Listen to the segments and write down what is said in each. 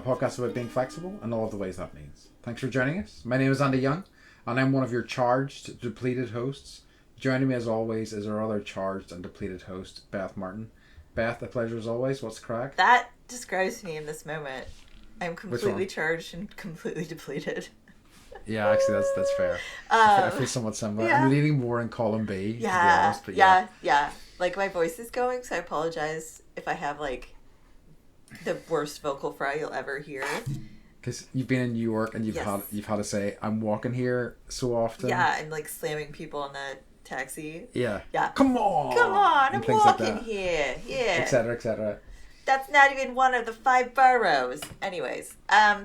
a podcast about being flexible and all of the ways that means. Thanks for joining us. My name is Andy Young, and I'm one of your charged, depleted hosts. Joining me as always is our other charged and depleted host, Beth Martin. Beth, a pleasure as always. What's the crack? That describes me in this moment. I'm Which completely one? charged and completely depleted. Yeah, actually, that's fair. I feel somewhat similar. yeah. I'm leaning more in column B, to be Yeah, honest. But yeah. Like, my voice is going, so I apologize if I have, like, the worst vocal fry you'll ever hear. Because you've been in New York and you've had to say, I'm walking here so often. Yeah, and, like, slamming people in the taxi. Yeah. Yeah. Come on, I'm walking here. Yeah. Etc., etc. That's not even one of the 5 boroughs. Anyways,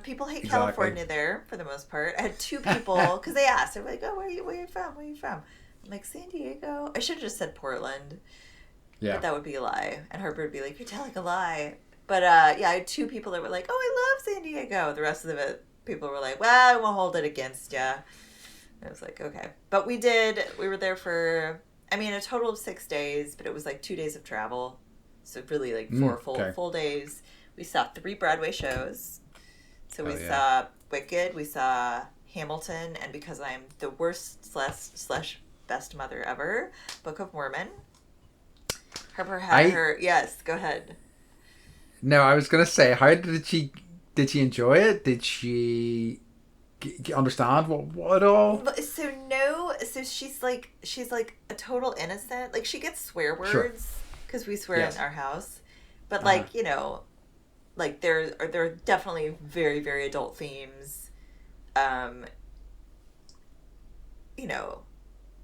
people hate Exactly. California there for the most part. I had 2 people because they asked. They're like, "Oh, where are you from? Where are you from?" I'm like, "San Diego." I should have just said Portland. Yeah. But that would be a lie, and Harper would be like, "You're telling a lie." But yeah, I had 2 people that were like, "Oh, I love San Diego." The rest of it, people were like, "Well, I won't hold it against you." I was like, "Okay," but we were there for, I mean, a total of 6 days, but it was like 2 days of travel. So really, like 4 full days. We saw 3 Broadway shows. So we saw Wicked, we saw Hamilton, and because I'm the worst slash best mother ever, Book of Mormon. Harper had her. Yes, go ahead. No, I was gonna say, how did she enjoy it? Did she understand what at all? So she's like a total innocent. Like, she gets swear words. Because we swear in our house. But, like, you know, like, there are definitely very, very adult themes. You know,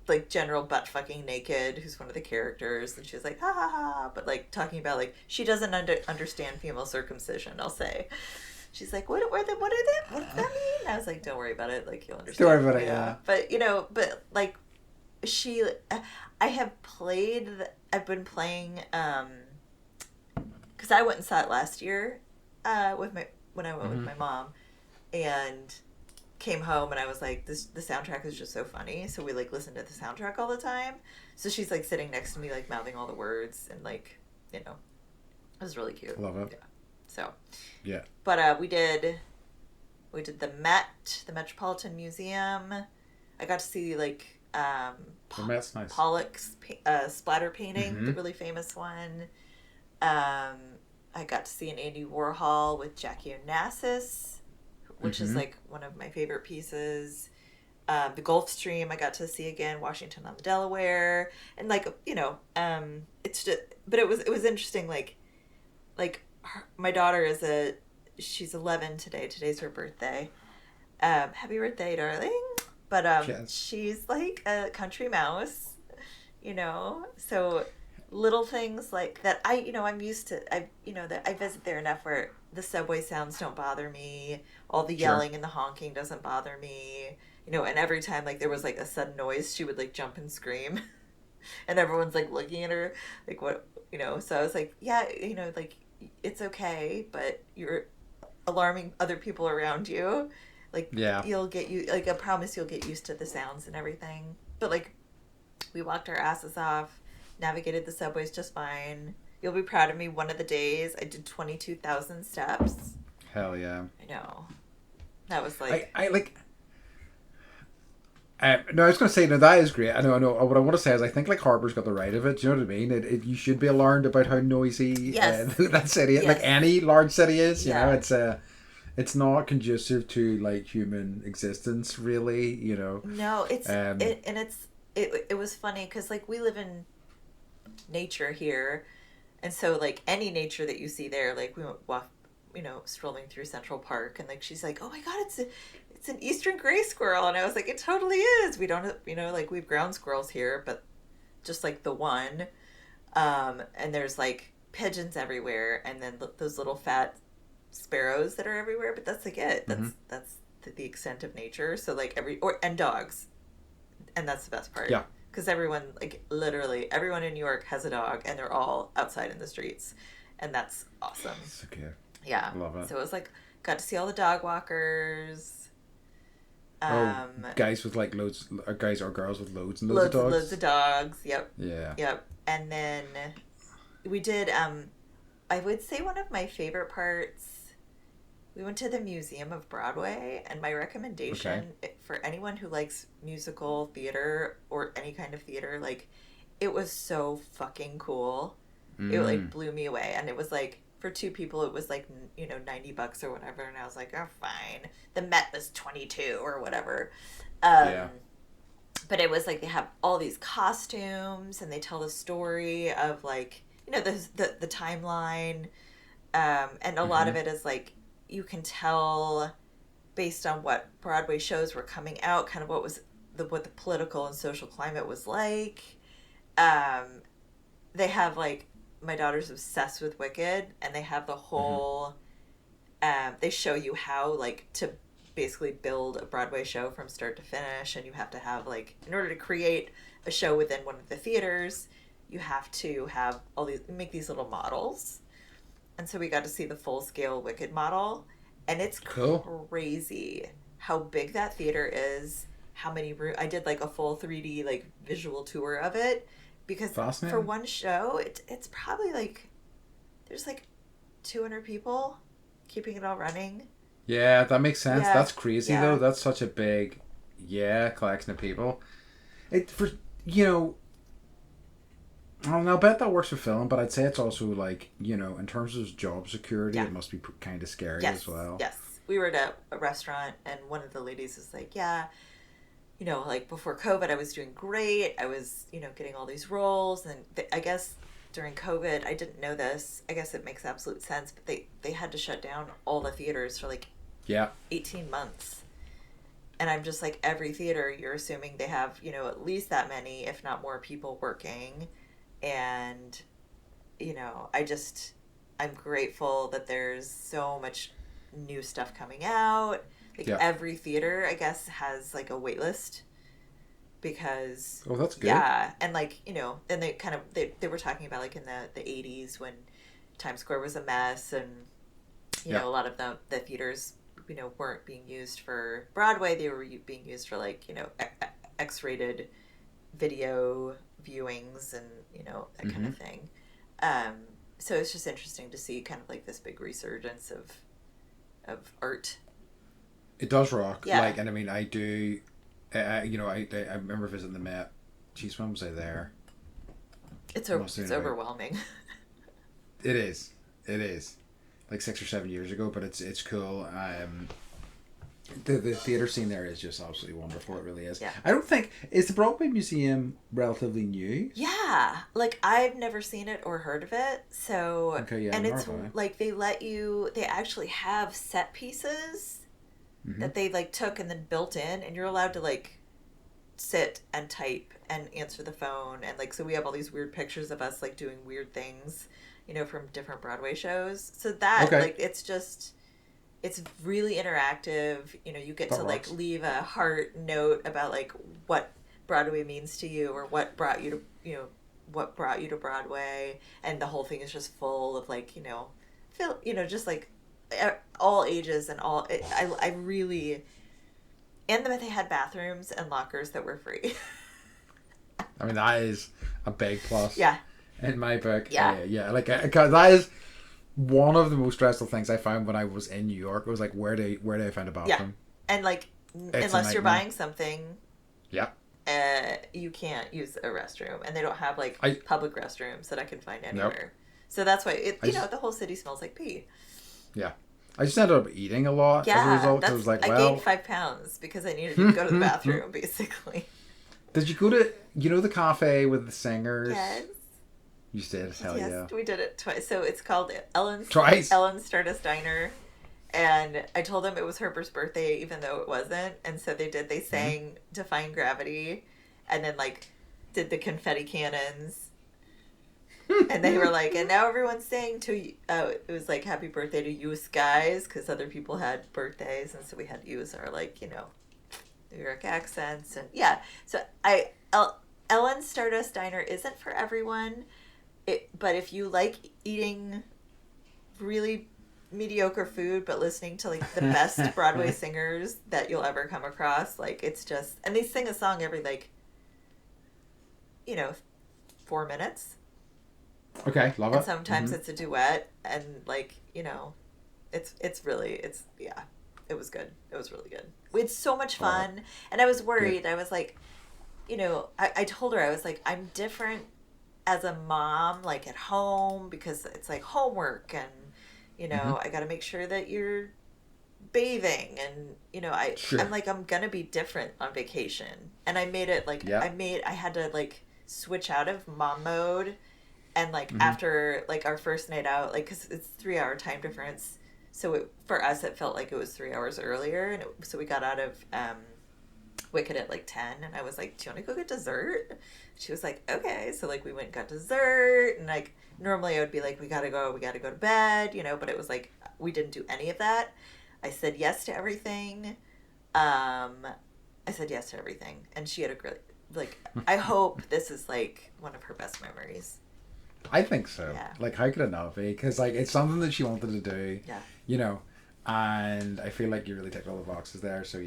like, General Butt Fucking Naked, who's one of the characters, and she's like, ha ha ha. But, like, talking about, like, she doesn't understand female circumcision, I'll say. She's like, what does that mean? I was like, don't worry about it. Like, you'll understand. Don't worry about it, yeah. But, you know, like, I've been playing, because I went and saw it last year, when I went with my mom, and came home, and I was like, the soundtrack is just so funny, so we, like, listened to the soundtrack all the time, so she's, like, sitting next to me, like, mouthing all the words, and, like, you know, it was really cute. Love it. Yeah. So. Yeah. But, we did the Met, the Metropolitan Museum. I got to see, like, That's nice. Pollock's splatter painting, the really famous one. I got to see an Andy Warhol with Jackie Onassis, which is, like, one of my favorite pieces. The Gulf Stream I got to see again, Washington on the Delaware, and, like, you know, it's just, but it was interesting, like my daughter she's 11 today. Today's her birthday. Happy birthday, darling. But yes. She's like a country mouse, you know. So little things like that. I'm used to. That I visit there enough where the subway sounds don't bother me. All the yelling and the honking doesn't bother me. You know, and every time, like, there was, like, a sudden noise, she would, like, jump and scream, and everyone's, like, looking at her, like, what, you know. So I was like, yeah, you know, like, it's okay, but you're alarming other people around you. Like, you'll get like, I promise you'll get used to the sounds and everything. But, like, we walked our asses off, navigated the subways just fine. You'll be proud of me. One of the days, I did 22,000 steps. Hell yeah. I know. That was, like... No, I was going to say, no, that is great. I know. What I want to say is, I think, like, Harper's got the right of it. Do you know what I mean? You should be alarmed about how noisy that city is. Like, any large city is. You know, it's not conducive to, like, human existence, really. You know. No, it was funny because, like, we live in nature here, and so, like, any nature that you see there, like, we walk, you know, strolling through Central Park, and, like, she's like, oh my God, it's an eastern gray squirrel. And I was like, it totally is. We don't, you know, like, we have ground squirrels here, but just, like, the one. And there's, like, pigeons everywhere, and then those little fat sparrows that are everywhere, but that's, like, it. That's the extent of nature. So, like, and dogs. And that's the best part. Yeah. Because everyone, like, literally, everyone in New York has a dog, and they're all outside in the streets. And that's awesome. That's okay. Yeah. Love it. So it was, like, got to see all the dog walkers. Guys with, like, loads, or guys or girls with loads and loads of dogs. Loads of dogs. Yep. Yeah. Yep. And then we did. I would say one of my favorite parts we went to the Museum of Broadway, and my recommendation for anyone who likes musical theater or any kind of theater, like, it was so fucking cool. It like blew me away, and it was like for two people, it was like $90 or whatever, and I was like, oh, fine. The Met was 22 or whatever. Yeah. But it was like they have all these costumes, and they tell the story of like the timeline, and a lot of it is like you can tell based on what Broadway shows were coming out, kind of what the political and social climate was like. They have like my daughter's obsessed with Wicked, and they have the whole. They show you how like to basically build a Broadway show from start to finish, and you have to have like in order to create a show within one of the theaters, you have to have make these little models. And so we got to see the full scale Wicked model, and it's crazy how big that theater is, how many rooms. I did like a full 3D like visual tour of it, because for one show it's probably like there's like 200 people keeping it all running. Yeah, that makes sense. That's crazy though. That's such a big collection of people. I don't know, I bet that works for film, but I'd say it's also like, in terms of job security, it must be kind of scary as well. Yes. We were at a restaurant, and one of the ladies was like, like before COVID, I was doing great. I was, getting all these roles. And I guess during COVID, I didn't know this. I guess it makes absolute sense, but they had to shut down all the theaters for like 18 months. And I'm just like, every theater, you're assuming they have, at least that many, if not more people working. And, I'm grateful that there's so much new stuff coming out. Like every theater, I guess, has like a wait list because... Oh, that's good. Yeah. And like, then they were talking about like in the 80s when Times Square was a mess, and, a lot of the theaters, weren't being used for Broadway. They were being used for like, X-rated video viewings and that kind of thing. So it's just interesting to see kind of like this big resurgence of art. It does rock. Like, and I mean, I do. I remember visiting the Met. Jeez, when was I there? It's overwhelming. It is. Like 6 or 7 years ago, but it's cool. The theater scene there is just absolutely wonderful. It really is. Yeah. I don't think... Is the Broadway Museum relatively new? Yeah. Like, I've never seen it or heard of it. So... Okay, yeah. And it's like they actually have set pieces that they like took and then built in, and you're allowed to like sit and type and answer the phone, and like, so we have all these weird pictures of us like doing weird things, from different Broadway shows. So that like, it's really interactive. You get to like leave a heart note about like what Broadway means to you, or what brought you to Broadway, and the whole thing is just full of like just like all ages and all. I really, and they had bathrooms and lockers that were free. I mean, that is a big plus. Yeah. In my book. Yeah. Like, that is one of the most stressful things I found when I was in New York. It was like, where do I find a bathroom? Yeah. And like, unless you're buying something, you can't use a restroom, and they don't have like public restrooms that I can find anywhere. Nope. So that's why the whole city smells like pee. Yeah. I just ended up eating a lot as a result. I was like, I gained 5 pounds because I needed to go to the bathroom, basically. Did you go to the cafe with the singers? Yes. You did? Hell yeah. We did it twice. So it's called Ellen's Stardust Diner. And I told them it was Herbert's birthday, even though it wasn't. And so they sang Defying Gravity, and then like did the confetti cannons. And they were like, and now everyone's saying it was like, happy birthday to you guys, because other people had birthdays, and so we had to use our like, New York accents. And so Ellen's Stardust Diner isn't for everyone, but if you like eating really mediocre food but listening to like the best Broadway singers that you'll ever come across, like, it's just, and they sing a song every like 4 minutes. Okay, love it. And sometimes it's a duet, and like, it was good. It was really good. We had so much fun, and I was worried. Good. I was like, I told her, I was like, I'm different as a mom, like at home, because it's like homework, and I got to make sure that you're bathing, and I'm like, I'm gonna be different on vacation, and I made it like I had to like switch out of mom mode, and like after like our first night out, like because it's 3 hour time difference, so for us it felt like it was 3 hours earlier, and so we got out of Wicked at like 10, and I was like, do you want to go get dessert? She was like, okay. So like we went and got dessert, and like normally I would be like, we gotta go to bed, but it was like we didn't do any of that. I said yes to everything. And she had a great, like, I hope this is like one of her best memories. I think so. Yeah. Like, how could it not be? Because like it's something that she wanted to do. Yeah. And I feel like you really ticked all the boxes there. So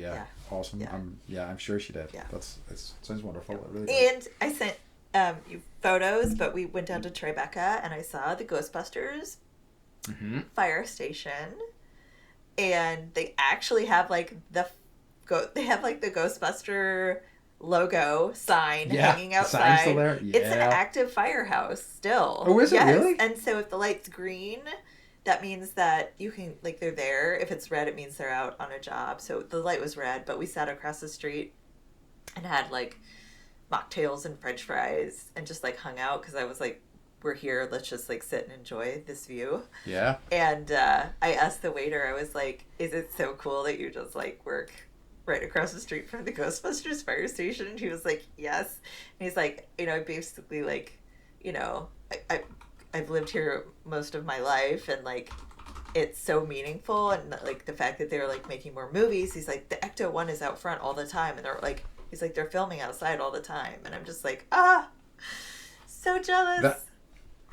awesome. I'm sure she did. Yeah. It sounds wonderful. It really does. And I sent you photos, but we went down to Tribeca, and I saw the Ghostbusters fire station, and they actually have like the Ghostbuster logo sign hanging outside. The sign's still there? Yeah. It's an active firehouse still. Oh, is it really? And so if the light's green, that means that you can, like, they're there. If it's red, it means they're out on a job. So the light was red, but we sat across the street and had, like, mocktails and french fries and just, like, hung out because I was like, we're here. Let's just, like, sit and enjoy this view. Yeah. And I asked the waiter, I was like, is it so cool that you just, like, work right across the street from the Ghostbusters fire station? And he was like, yes. And he's like, basically, like, I've lived here most of my life, and like it's so meaningful, and like the fact that they're like making more movies. He's like, the Ecto one is out front all the time, and they're like, he's like, they're filming outside all the time, and I'm just like, so jealous.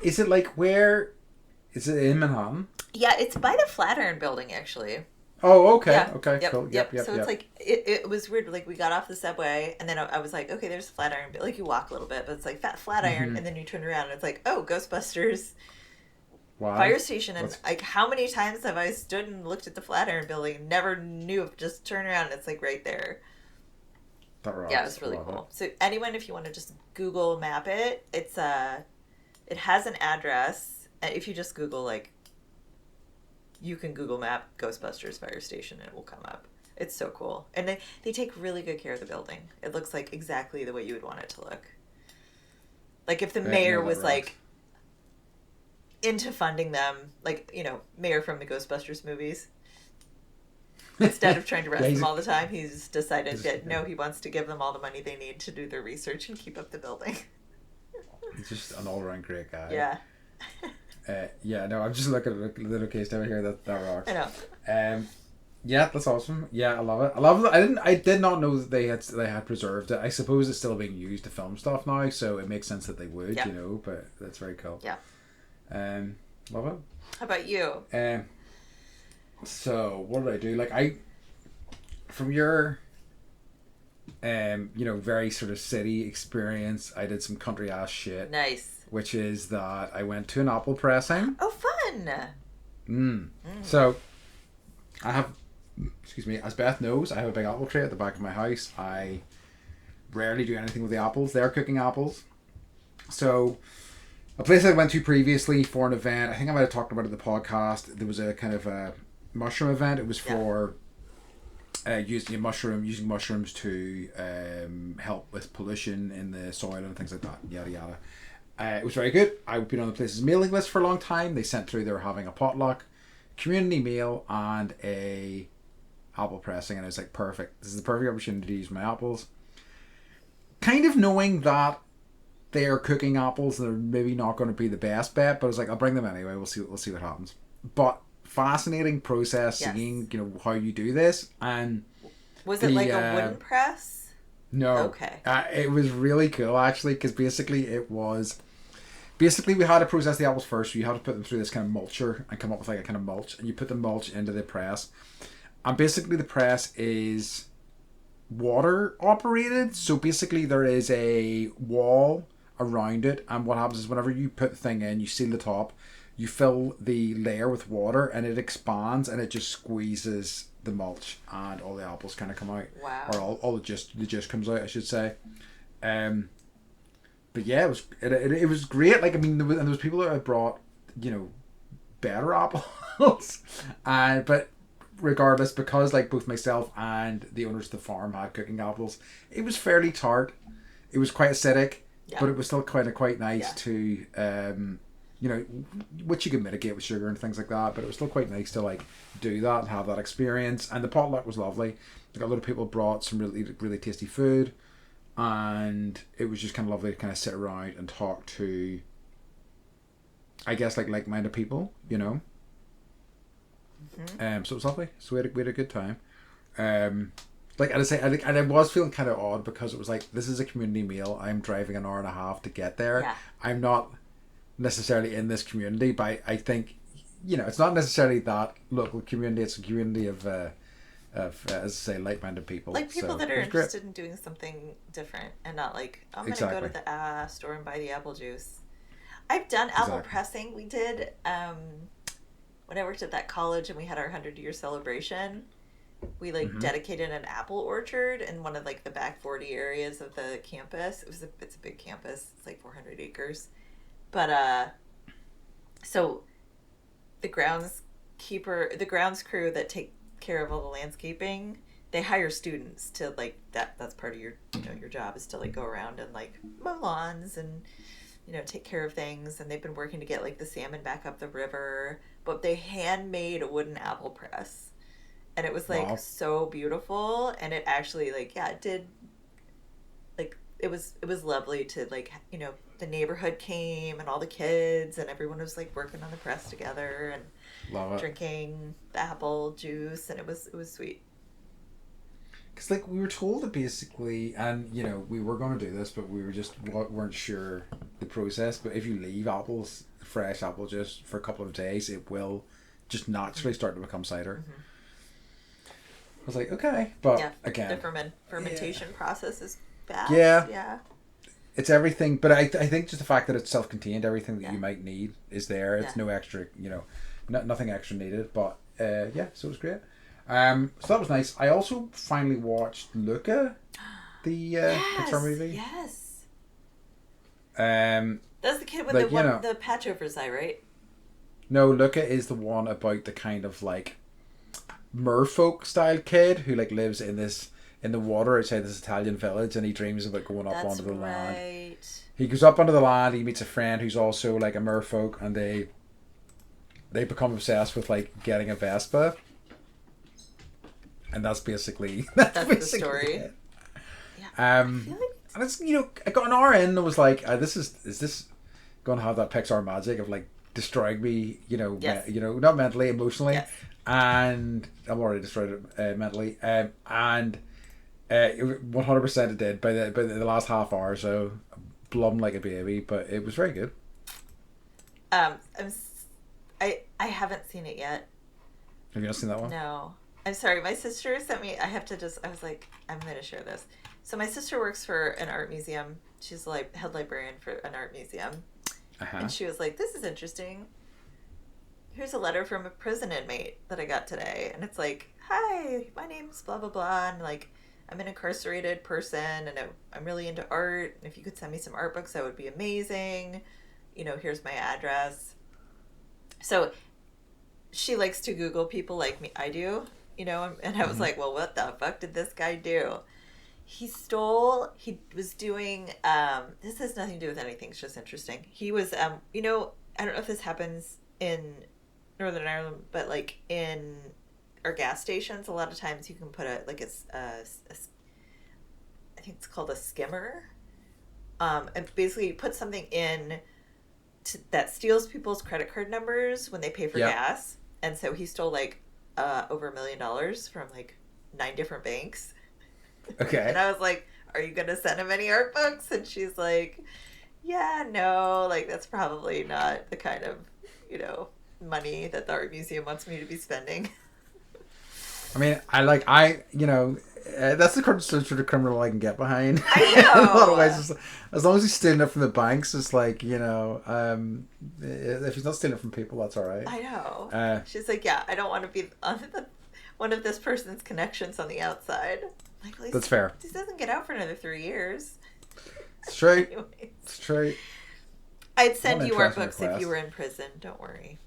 Is it like where? Is it in Manhattan? Yeah, it's by the Flatiron Building actually. Oh, okay. Yeah. Okay, yep. cool. Yep. So it's like, it was weird. Like, we got off the subway, and then I was like, okay, there's Flatiron. But like, you walk a little bit, but it's like Flatiron, and then you turn around, and it's like, oh, Ghostbusters fire station. And like, how many times have I stood and looked at the Flatiron Building and never knew, just turn around, and it's like right there. That rocks. Yeah, it was really cool. So anyone, if you want to just Google map it, it has an address. And if you just Google, like, you can Google map Ghostbusters fire station and it will come up. It's so cool. And they take really good care of the building. It looks like exactly the way you would want it to look. Like if the mayor was like into funding them, like, mayor from the Ghostbusters movies, instead of trying to arrest them all the time, he's decided that no, he wants to give them all the money they need to do their research and keep up the building. He's just an all-around great guy. Yeah. I'm just looking at the little case down here. That rocks. I know. Yeah, that's awesome. Yeah, I love it. I did not know that they had preserved it. I suppose it's still being used to film stuff now, so it makes sense that they would, but that's very cool. Yeah. Love it. How about you? So what did I do? Like, from your very sort of city experience, I did some country ass shit. Nice. Which is that I went to an apple pressing. Oh, fun! So, I have, as Beth knows, I have a big apple tree at the back of my house. I rarely do anything with the apples. They're cooking apples. So, a place I went to previously for an event, I think I might have talked about it in the podcast, there was a kind of a mushroom event. It was for using mushrooms to help with pollution in the soil and things like that, yada yada. It was very good. I've been on the place's mailing list for a long time. They sent through, they were having a potluck, community meal, and a apple pressing, and I was like, perfect. This is the perfect opportunity to use my apples. Kind of knowing that they are cooking apples, they're maybe not going to be the best bet, but I was like, I'll bring them anyway. We'll see what happens. But fascinating process, seeing how you do this. And was it like a wooden press? No. Okay. It was really cool actually, because basically we had to process the apples first. So you had to put them through this kind of mulcher and come up with like a kind of mulch, and you put the mulch into the press. And basically the press is water operated. So basically there is a wall around it, and what happens is whenever you put the thing in, you seal the top, you fill the layer with water and it expands and it just squeezes the mulch and all the apples kind of come out. Wow. Or all the juice comes out, I should say. But yeah, it was great. Like, I mean, there was people that had brought, better apples, but regardless, because like both myself and the owners of the farm had cooking apples, it was fairly tart. It was quite acidic, but it was still quite nice to which you can mitigate with sugar and things like that. But it was still quite nice to like do that and have that experience. And the potluck was lovely. Like, a lot of people brought some really really tasty food, and it was just kind of lovely to kind of sit around and talk to, I guess, like-minded people, Mm-hmm. So it was lovely. So we had a good time. Like I say, I was feeling kind of odd because it was like, this is a community meal. I'm driving an hour and a half to get there. Yeah. I'm not necessarily in this community, but I think, it's not necessarily that local community. It's a community of as I say, like-minded people. Like people that are interested in doing something different and not like, I'm going to go to the store and buy the apple juice. I've done apple pressing. We did when I worked at that college and we had our 100-year celebration. We dedicated an apple orchard in one of like the back 40 areas of the campus. It's a big campus. It's like 400 acres. But so the grounds crew that take care of all the landscaping, they hire students to like that's part of your your job is to like go around and like mow lawns and take care of things. And they've been working to get like the salmon back up the river, but they handmade a wooden apple press. And it was like so beautiful, and it actually it did like it was lovely to like the neighborhood came and all the kids and everyone was like working on the press together and drinking the apple juice, and it was sweet. Because like we were told that basically, and we were going to do this, but we weren't sure the process. But if you leave fresh apple juice for a couple of days, it will just naturally start to become cider. Mm-hmm. I was like, okay, but again, the fermentation process is fast. Yeah. It's everything, but I think just the fact that it's self-contained, everything that you might need is there. It's no extra, nothing extra needed. But so it was great. So that was nice. I also finally watched Luca, the Pixar movie. Yes. That's the kid with the patch over his eye, right? No, Luca is the one about the kind of like merfolk style kid who like lives in the water outside this Italian village, and he dreams about going up onto the land. He goes up onto the land, he meets a friend who's also like a merfolk, and they become obsessed with like getting a Vespa. And that's basically the story. It. Yeah. And it's I got an hour in and was like, is this going to have that Pixar magic of like destroying me, yes. Not mentally, emotionally. Yes. And I'm already destroyed mentally, and 100% it did by the last half hour. So blum like a baby, but it was very good. I haven't seen it yet. Have you not seen that one? No, I'm sorry. My sister sent me. I was like, I'm going to share this. So my sister works for an art museum. She's like head librarian for an art museum, and she was like, "This is interesting. Here's a letter from a prison inmate that I got today." And it's like, "Hi, my name's blah, blah, blah. And like, I'm an incarcerated person and I'm really into art. And if you could send me some art books, that would be amazing. Here's my address." So she likes to Google people like me, I do, and I was like, well, what the fuck did this guy do? He was doing, this has nothing to do with anything. It's just interesting. He was, I don't know if this happens in Northern Ireland, but like in our gas stations, a lot of times you can put I think it's called a skimmer, and basically you put something in that steals people's credit card numbers when they pay for gas. And so he stole like over $1 million from like 9 different banks. Okay. And I was like, "Are you gonna send him any art books?" And she's like, "Yeah, no, like that's probably not the kind of money that the art museum wants me to be spending." I mean, That's the sort of criminal I can get behind. I know. In a lot of ways, as long as he's stealing it from the banks, it's like, if he's not stealing it from people, that's all right. I know. She's like, yeah, I don't want to be on one of this person's connections on the outside. Like, well, that's fair. He doesn't get out for another 3 years. It's true. It's true. I'd send you our books if you were in prison. Don't worry.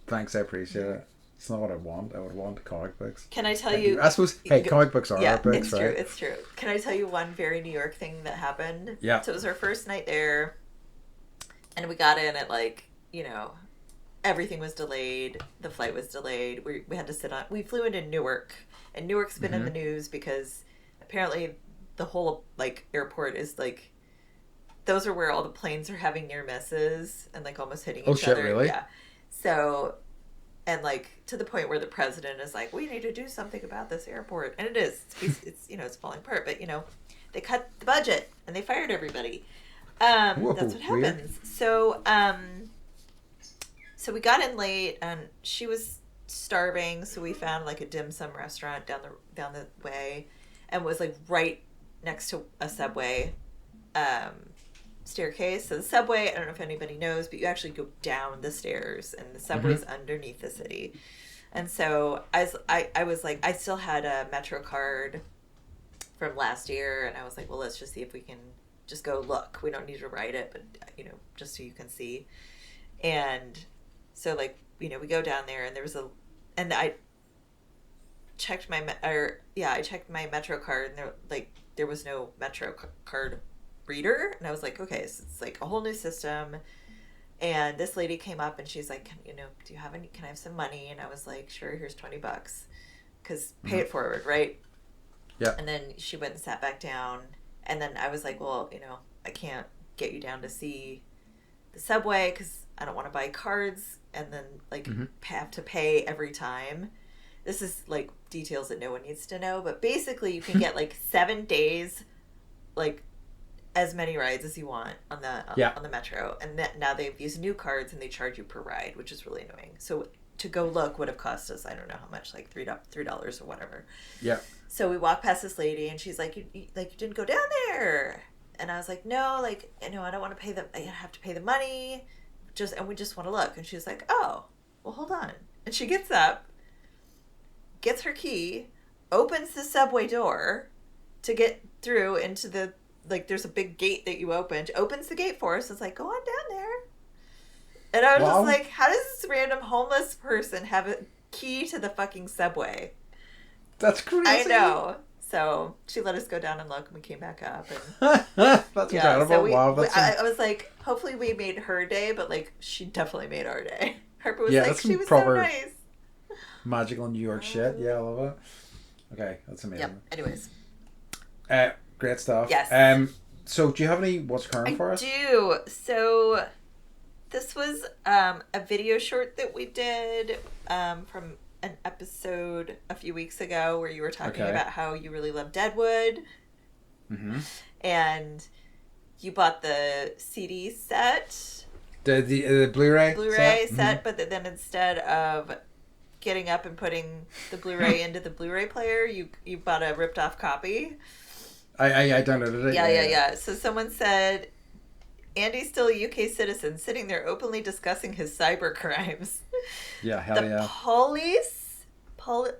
Thanks, I appreciate it. It's not what I want. I would want comic books. Can I tell you? I suppose, comic books are our books, right? It's true. Can I tell you one very New York thing that happened? Yeah. So it was our first night there, and we got in at everything was delayed. The flight was delayed. We had to sit on. We flew into Newark, and Newark's been in the news because apparently the whole airport is those are where all the planes are having near misses and almost hitting each other. Really? Yeah. So, and to the point where the president is like, we need to do something about this airport, and it is. It's falling apart. But they cut the budget and they fired everybody. That's what happens. Weird. So we got in late, and she was starving, so we found a dim sum restaurant down the way, and was right next to a Subway staircase. So the Subway, I don't know if anybody knows, but you actually go down the stairs, and the Subway's underneath the city. And so I was like, I still had a Metro card from last year, and I was like, well, let's just see if we can just go look. We don't need to write it, but just so you can see. And so we go down there, and and I checked my Metro card, and there was no Metro card reader, and I was like, okay, so it's a whole new system. And this lady came up, and she's like, do you have any? Can I have some money? And I was like, sure, here's $20, because pay it forward, right? Yeah. And then she went and sat back down, and then I was like, well, I can't get you down to see the Subway because I don't want to buy cards and then have to pay every time. This is details that no one needs to know, but basically you can get 7 days, as many rides as you want on the Metro, and now they've used new cards and they charge you per ride, which is really annoying. So to go look would have cost us, I don't know how much, $3 or whatever. Yeah. So we walk past this lady, and she's like, you didn't go down there. And I was like, no, I don't want to pay I have to pay the money, and we just want to look. And she was like, oh, well, hold on. And she gets up, gets her key, opens the Subway door to get through into the, there's a big gate that you open. She opens the gate for us. It's like, go on down there. And I was just like, how does this random homeless person have a key to the fucking Subway? That's crazy. I know. So she let us go down and look, and we came back up. And that's incredible. So I was like, hopefully we made her day, but she definitely made our day. Harper was she was so nice. Magical New York shit. Yeah, I love it. Okay, that's amazing. Yep. Anyways. Great stuff. Yes. So do you have any what's current for us? I do. So this was a video short that we did from an episode a few weeks ago where you were talking about how you really love Deadwood. Mm-hmm. And you bought the CD set. The Blu-ray set, mm-hmm. But then instead of getting up and putting the Blu-ray into the Blu-ray player, you bought a ripped off copy. I downloaded it. Yeah. So someone said, Andy's still a UK citizen, sitting there openly discussing his cyber crimes. Yeah, hell the police,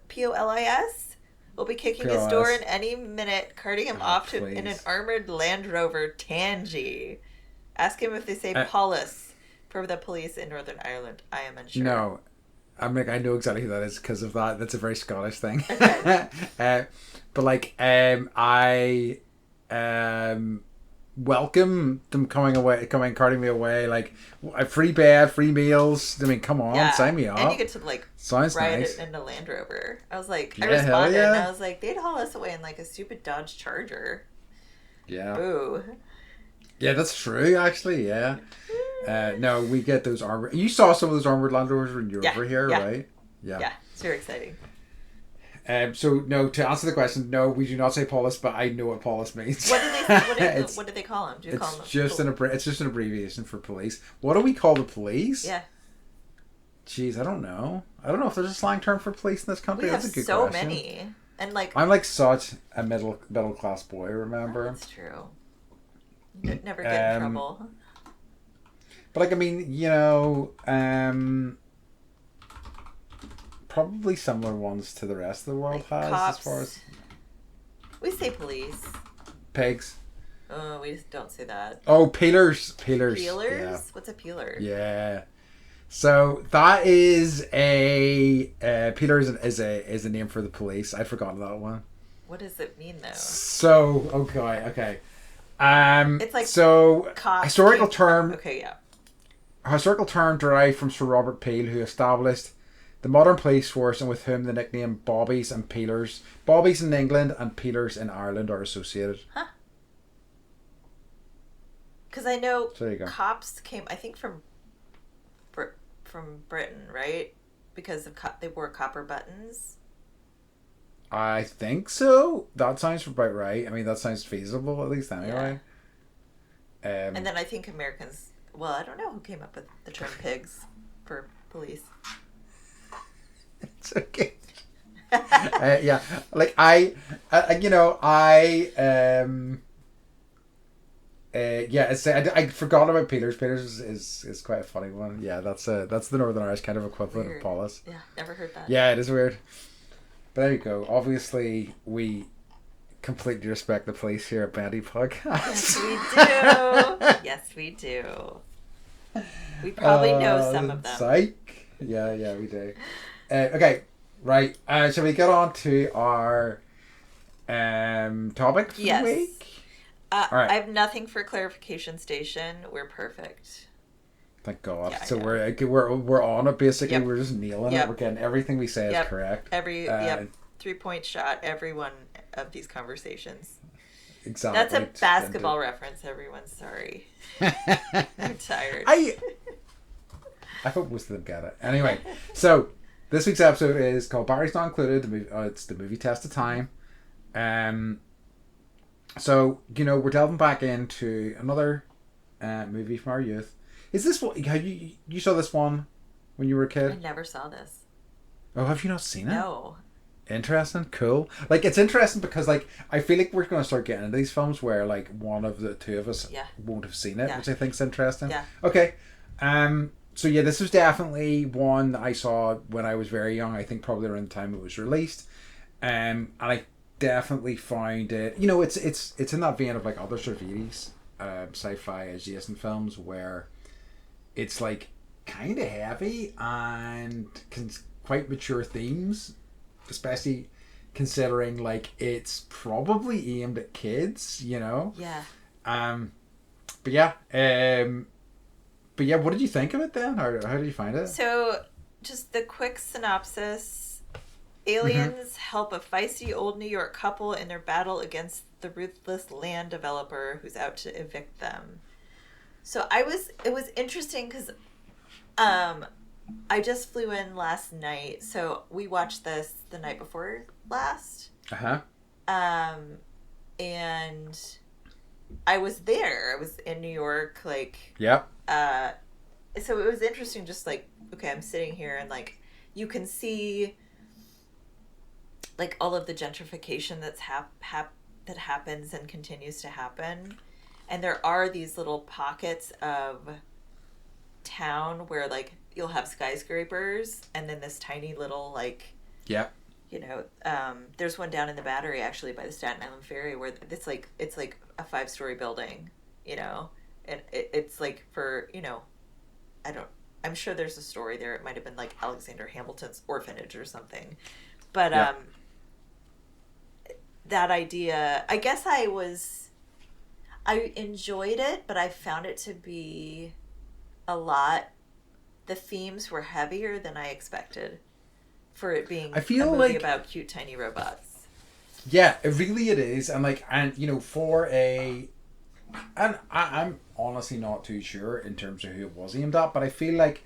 P-O-L-I-S, will be kicking his door in any minute, carting him off in an armored Land Rover Tangy. Ask him if they say Paulus for the police in Northern Ireland. I am unsure. No. I know exactly who that is because of that. That's a very Scottish thing. Okay. But I welcome them carting me away. A free bed, free meals. I mean, come on, sign me up. And you get to sounds ride nice. it in a Land Rover. I was like, I responded and I was like, they'd haul us away in a stupid Dodge Charger. Yeah. Ooh. Yeah, that's true. Actually, yeah. No, we get those armored. You saw some of those armored Land Rovers when you were over here, right? Yeah. Yeah, it's very exciting. So no, to answer the question, no, we do not say Paulus, but I know what Paulus means. What do they call him? Do you call him? It's just an abbreviation for police. What do we call the police? Yeah. Jeez, I don't know. I don't know if there's a slang term for police in this country. We have That's a good so question. many. And like I'm like such a middle class boy. Remember? that's true. You never get in trouble. But like, I mean, probably similar ones to the rest of the world Like has cops, as far as we say police. pigs. Oh, we just don't say that. Oh, peelers. Peelers? Yeah. What's a peeler? Yeah. So that is a peeler is a name for the police. I'd forgotten that one. What does it mean though? So okay. It's like so historical term. Okay, yeah. A historical term derived from Sir Robert Peel, who established the modern police force and with whom the nickname bobbies and peelers, bobbies in England and peelers in Ireland, are associated. Huh. Because I know So there you go. cops came, I think, from Britain, right? Because of they wore copper buttons. I think so. That sounds about right. I mean, that sounds feasible, at least anyway. Yeah. And then I think Americans, well, I don't know who came up with the term pigs for police. It's okay. Yeah, like I I forgot about Peters. Peters is quite a funny one. Yeah, that's the Northern Irish kind of equivalent Weird. of Paulus. Yeah, never heard that. Yeah, it is weird. But there you go. Obviously, we completely respect the police here at Bandy Podcast. Yes, we do. We probably know some of them. Psych. Yeah, we do. Okay, right. Shall we get on to our topic for the week? All right. I have nothing for clarification station. We're perfect. Thank God. Yeah, So we're on it basically. Yep. We're just nailing it. We're getting everything we say is correct. 3-point shot every one of these conversations. Exactly. That's a basketball reference, everyone. Sorry. I'm tired. I hope most of them get it. Anyway, so this week's episode is called Barry's Not Included. It's the movie Test of Time. So, we're delving back into another movie from our youth. Is this what you saw this one when you were a kid? I never saw this. Oh, have you not seen it? No. Interesting, cool. Like, it's interesting because, like, I feel like we're going to start getting into these films where, like, one of the two of us won't have seen it, which I think is interesting. Yeah. Okay. So yeah, this was definitely one that I saw when I was very young. I think probably around the time it was released, and I definitely find it. It's in that vein of like other sort of 80s sci-fi adjacent films where it's like kind of heavy and quite mature themes, especially considering like it's probably aimed at kids. Yeah. But yeah, what did you think of it then? Or how did you find it? So, just the quick synopsis. Aliens help a feisty old New York couple in their battle against the ruthless land developer who's out to evict them. So it was interesting because I just flew in last night. So we watched this the night before last. And I was there. I was in New York, like... Yep. So it was interesting, just like, okay, I'm sitting here and like, you can see like all of the gentrification that's that happens and continues to happen. And there are these little pockets of town where like you'll have skyscrapers and then this tiny little like... Yep. There's one down in the Battery actually by the Staten Island Ferry where it's like a 5-story building, and it's like for, I'm sure there's a story there. It might have been like Alexander Hamilton's orphanage or something. But that idea, I guess I enjoyed it, but I found it to be a lot. The themes were heavier than I expected for it being a movie about cute tiny robots. Yeah, it is. And I'm honestly not too sure in terms of who it was aimed at, but I feel like,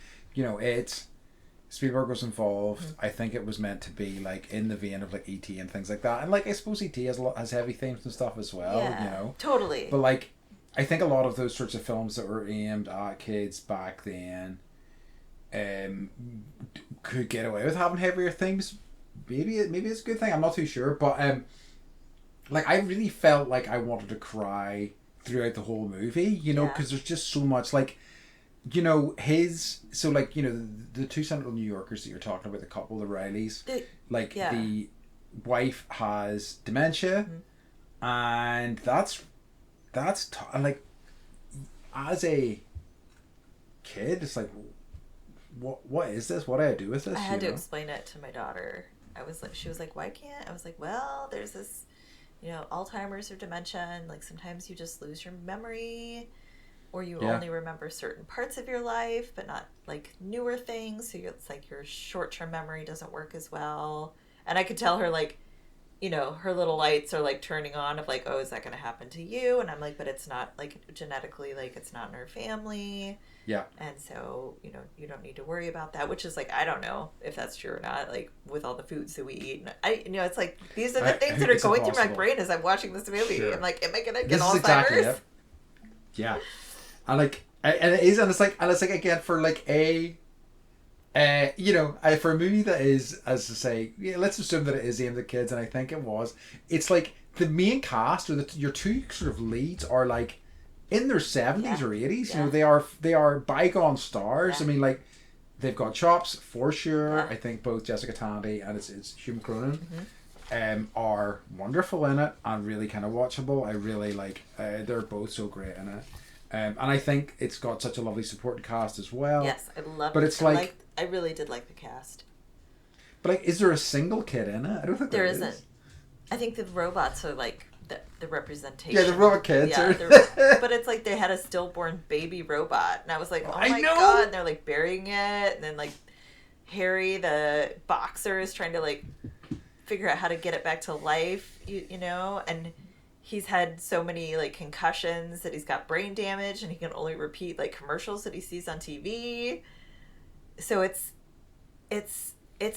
Spielberg was involved. I think it was meant to be like in the vein of like E.T. and things like that. And like I suppose E.T. has heavy themes and stuff as well, Totally. But like I think a lot of those sorts of films that were aimed at kids back then could get away with having heavier themes maybe it's a good thing. I'm not too sure, but like I really felt like I wanted to cry throughout the whole movie, you know, because there's just so much like, you know, like, you know, the two Central New Yorkers that you're talking about, the couple, the Rileys, the wife has dementia, and like, as a kid, it's like, what is this? What do I do with this? I had to explain it to my daughter. She was like, why can't? I was like, well, there's this, you know, Alzheimer's or dementia, and like sometimes you just lose your memory, or you only remember certain parts of your life, but not like newer things. So it's like your short-term memory doesn't work as well. And I could tell her, like, you know, her little lights are like turning on of like, oh, is that going to happen to you? And I'm like, but it's not, like, genetically, like, it's not in her family. Yeah. And so, you know, you don't need to worry about that, which is like, I don't know if that's true or not, like with all the foods that we eat. And you know, it's like, these are the things that are going through my brain as I'm watching this movie. Sure. I'm like, am I going to get Alzheimer's? Exactly it. Yeah. And like, and it is, and it's like again, for like you know, for a movie that is, as to say, let's assume that it is aimed at kids, and I think it was. It's like the main cast, or your two sort of leads, are like in their 70s or 80s. You know, they are bygone stars. I mean, like, they've got chops for sure. I think both Jessica Tandy and it's Hugh Cronin are wonderful in it and really kind of watchable. I really like. They're both so great in it. And I think it's got such a lovely supporting cast as well. Yes, I love it. But it's like, I really did like the cast. But like, is there a single kid in it? I don't think there isn't. Is. I think the robots are like the representation. Yeah, the robot kids are. But it's like they had a stillborn baby robot, and I was like, oh my god! And they're like burying it, and then like Harry, the boxer, is trying to like figure out how to get it back to life. You know, and he's had so many like concussions that he's got brain damage, and he can only repeat like commercials that he sees on TV. So it's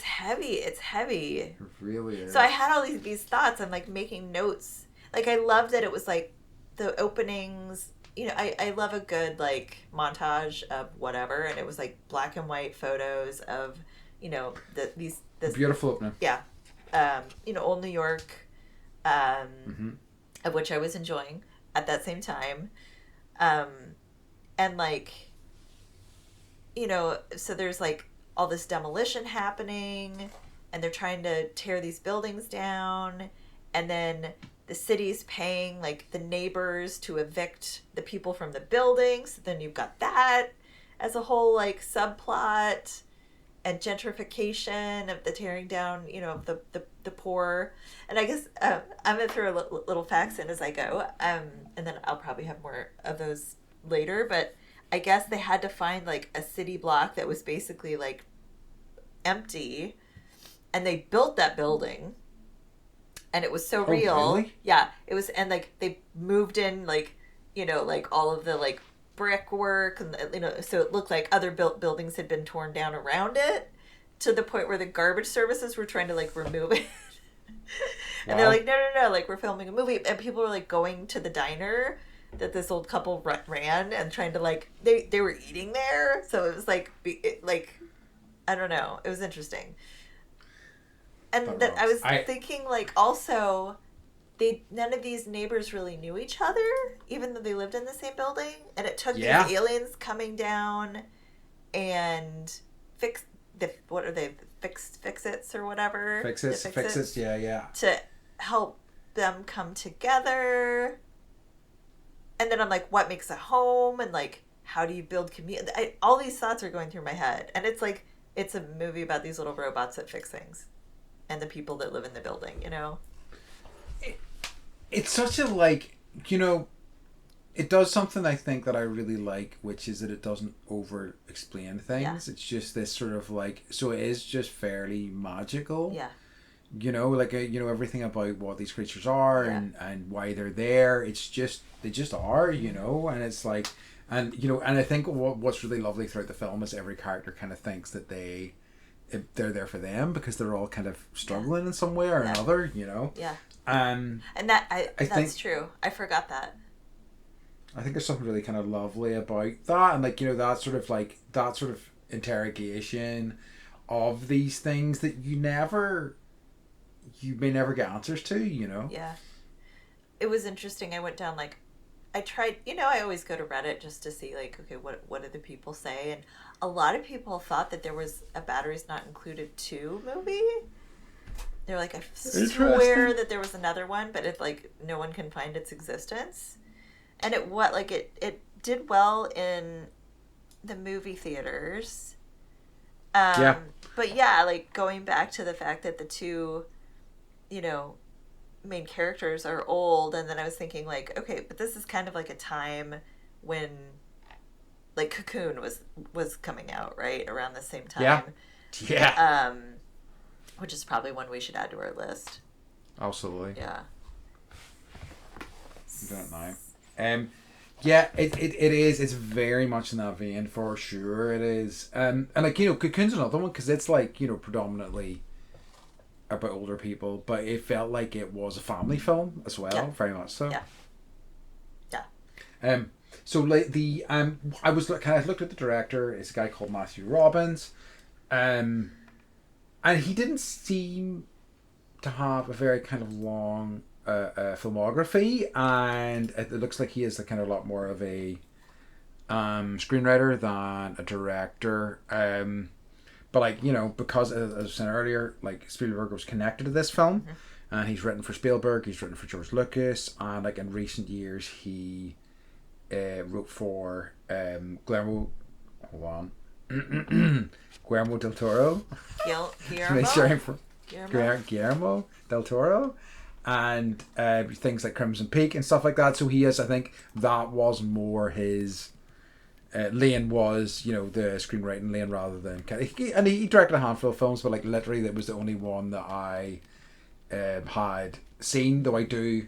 heavy. It's heavy. It really is. So I had all these thoughts. I'm like making notes. Like, I love that it was like the openings. You know, I love a good like montage of whatever, and it was like black and white photos of, you know, this beautiful opening. Yeah, you know, old New York, of which I was enjoying at that same time, and like, you know, so there's like all this demolition happening, and they're trying to tear these buildings down, and then the city's paying like the neighbors to evict the people from the buildings. So then you've got that as a whole like subplot, and gentrification of the tearing down, you know, of the poor. And I guess I'm gonna throw little facts in as I go, and then I'll probably have more of those later. But I guess they had to find like a city block that was basically like empty, and they built that building, and it was so real. Really? Yeah, it was. And like they moved in like, you know, like all of the like brickwork, and you know, so it looked like other buildings had been torn down around it, to the point where the garbage services were trying to like remove it. And they're like, no, like, we're filming a movie. And people were like going to the diner that this old couple ran, and trying to like, they were eating there. So it was like I don't know, it was interesting. And that I was thinking, like, also, none of these neighbors really knew each other, even though they lived in the same building. And it took these aliens coming down and fix it or whatever. Fix-its, yeah. To help them come together. And then I'm like, what makes a home? And like, how do you build community? All these thoughts are going through my head. And it's like, it's a movie about these little robots that fix things. And the people that live in the building, you know? It's such a, like, you know, it does something I think that I really like, which is that it doesn't over explain things. Yeah. It's just this sort of like, so it is just fairly magical. Yeah. You know, like, you know, everything about what these creatures are and why they're there. It's just, they just are, you know, and it's like, and, you know, and I think what's really lovely throughout the film is every character kind of thinks that they're there for them, because they're all kind of struggling in some way or another, you know? Yeah. And that's think, true. I forgot that. I think there's something really kind of lovely about that, and like, you know, that sort of interrogation of these things that you never you may never get answers to, Yeah. It was interesting. I went down, like, I tried, I always go to Reddit just to see, like, okay, what do the people say? And a lot of people thought that there was a Batteries Not Included 2 movie. They're like, I swear that there was another one, but it, like, no one can find its existence. And it did well in the movie theaters. Yeah. But yeah, like, going back to the fact that the two, main characters are old, and then I was thinking, like, okay, but this is kind of like a time when, like, Cocoon was coming out, right, around the same time. Yeah. Which is probably one we should add to our list. Absolutely. Yeah. I don't know. Yeah, it is. It's very much in that vein, for sure. It is. And like, Cocoon's another one, because it's like, predominantly about older people, but it felt like it was a family film as well. Yeah. Very much so. Yeah. So like I was looked at the director. It's a guy called Matthew Robbins, and he didn't seem to have a very kind of long filmography, and it looks like he is a kind of a lot more of a screenwriter than a director. But like, because as I was saying earlier, like, Spielberg was connected to this film, and he's written for Spielberg, he's written for George Lucas, and like in recent years he wrote for Guillermo del Toro. Guillermo del Toro, and things like Crimson Peak and stuff like that. So he is, I think, that was more his lane, was, the screenwriting lane, rather than, and he directed a handful of films, but like literally that was the only one that I had seen, though I do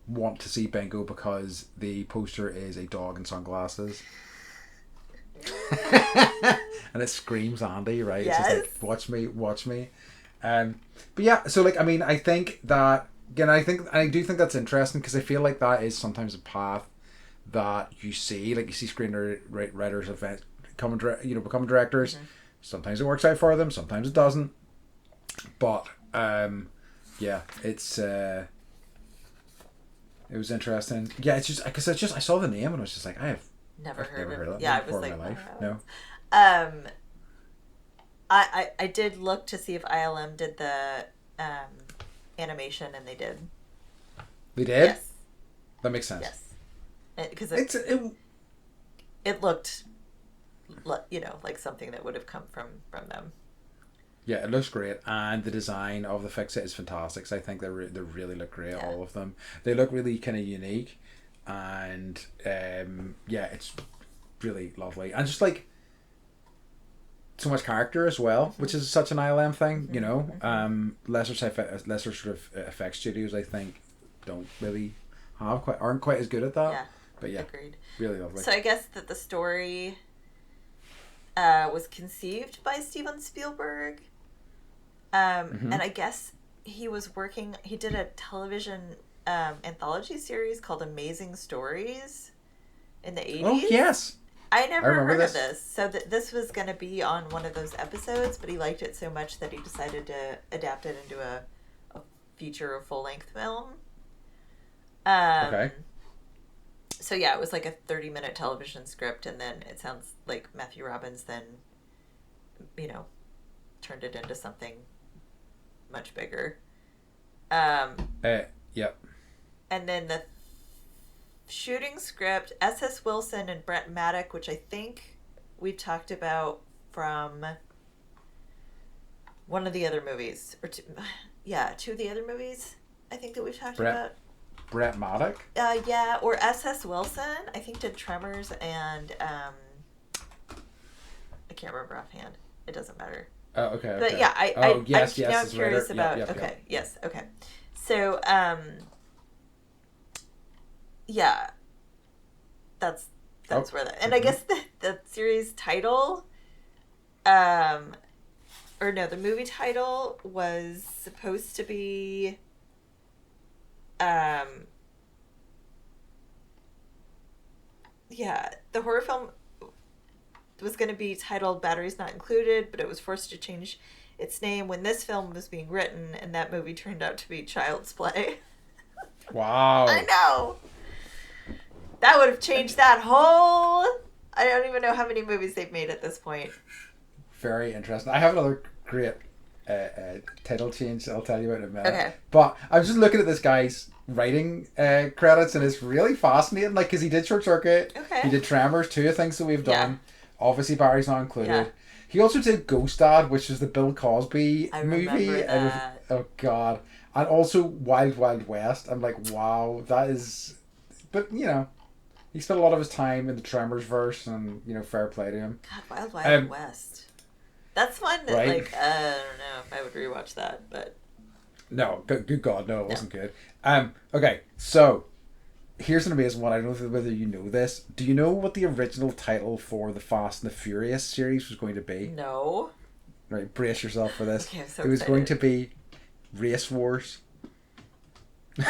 want to see Bingo, because the poster is a dog in sunglasses. And it screams Andy, right? Yes. It's just like, watch me. But yeah, so like, I mean, I think that, again, I do think that's interesting, because I feel like that is sometimes a path that you see screenwriters becoming directors. Mm-hmm. Sometimes it works out for them, sometimes it doesn't. But yeah, it was interesting. Yeah, it's just because I saw the name and I was just like, I've never heard of it. Yeah, I was like, in my life. No. I did look to see if ILM did the animation, and they did. They did? Yes. That makes sense. Yes. Because it looked, like something that would have come from them. Yeah, it looks great, and the design of the fix-it is fantastic. So I think they really look great, yeah. All of them. They look really kind of unique, and yeah, it's really lovely, and just like so much character as well, which is such an ILM thing, lesser sort of effects studios, I think, don't really aren't quite as good at that. Yeah, but yeah, agreed. Really lovely. So I guess that the story was conceived by Steven Spielberg, and I guess he did a television anthology series called Amazing Stories in the 80s. Oh yes. I never heard of this. So this was going to be on one of those episodes, but he liked it so much that he decided to adapt it into a feature or full-length film. Okay. So yeah, it was like a 30-minute television script, and then it sounds like Matthew Robbins then, turned it into something much bigger. Yep. And then the shooting script, S.S. Wilson and Brett Maddock, which I think we talked about from one of the other movies, or two of the other movies I think that we've talked about. Brett Maddock? Yeah, or S.S. Wilson, I think, did Tremors, and I can't remember offhand. It doesn't matter. Oh, okay. But yeah, I'm curious about. Yep. Yes, okay. So, yeah, that's where that. And I guess the series title, or no, the movie title was supposed to be, yeah, the horror film was going to be titled Batteries Not Included, but it was forced to change its name when this film was being written, and that movie turned out to be Child's Play. Wow. I know. That would have changed that whole... I don't even know how many movies they've made at this point. Very interesting. I have another great title change I'll tell you about in a minute. Okay. But I was just looking at this guy's writing credits, and it's really fascinating. Like, because he did Short Circuit. Okay. He did Tremors, 2 things that we've done. Yeah. Obviously, Barry's not included. Yeah. He also did Ghost Dad, which is the Bill Cosby movie. Remember that. Oh, God. And also Wild Wild West. I'm like, wow, that is... But, you know, he spent a lot of his time in the Tremors verse, and, you know, fair play to him. God, Wild Wild West. That's one that, right? like, I don't know if I would rewatch that, but... No, good God, no, it wasn't good. Okay, so... Here's an amazing one. I don't know whether you know this. Do you know what the original title for the Fast and the Furious series was going to be? No. Right, brace yourself for this. Okay, I'm so it was excited. going to be Race Wars. No.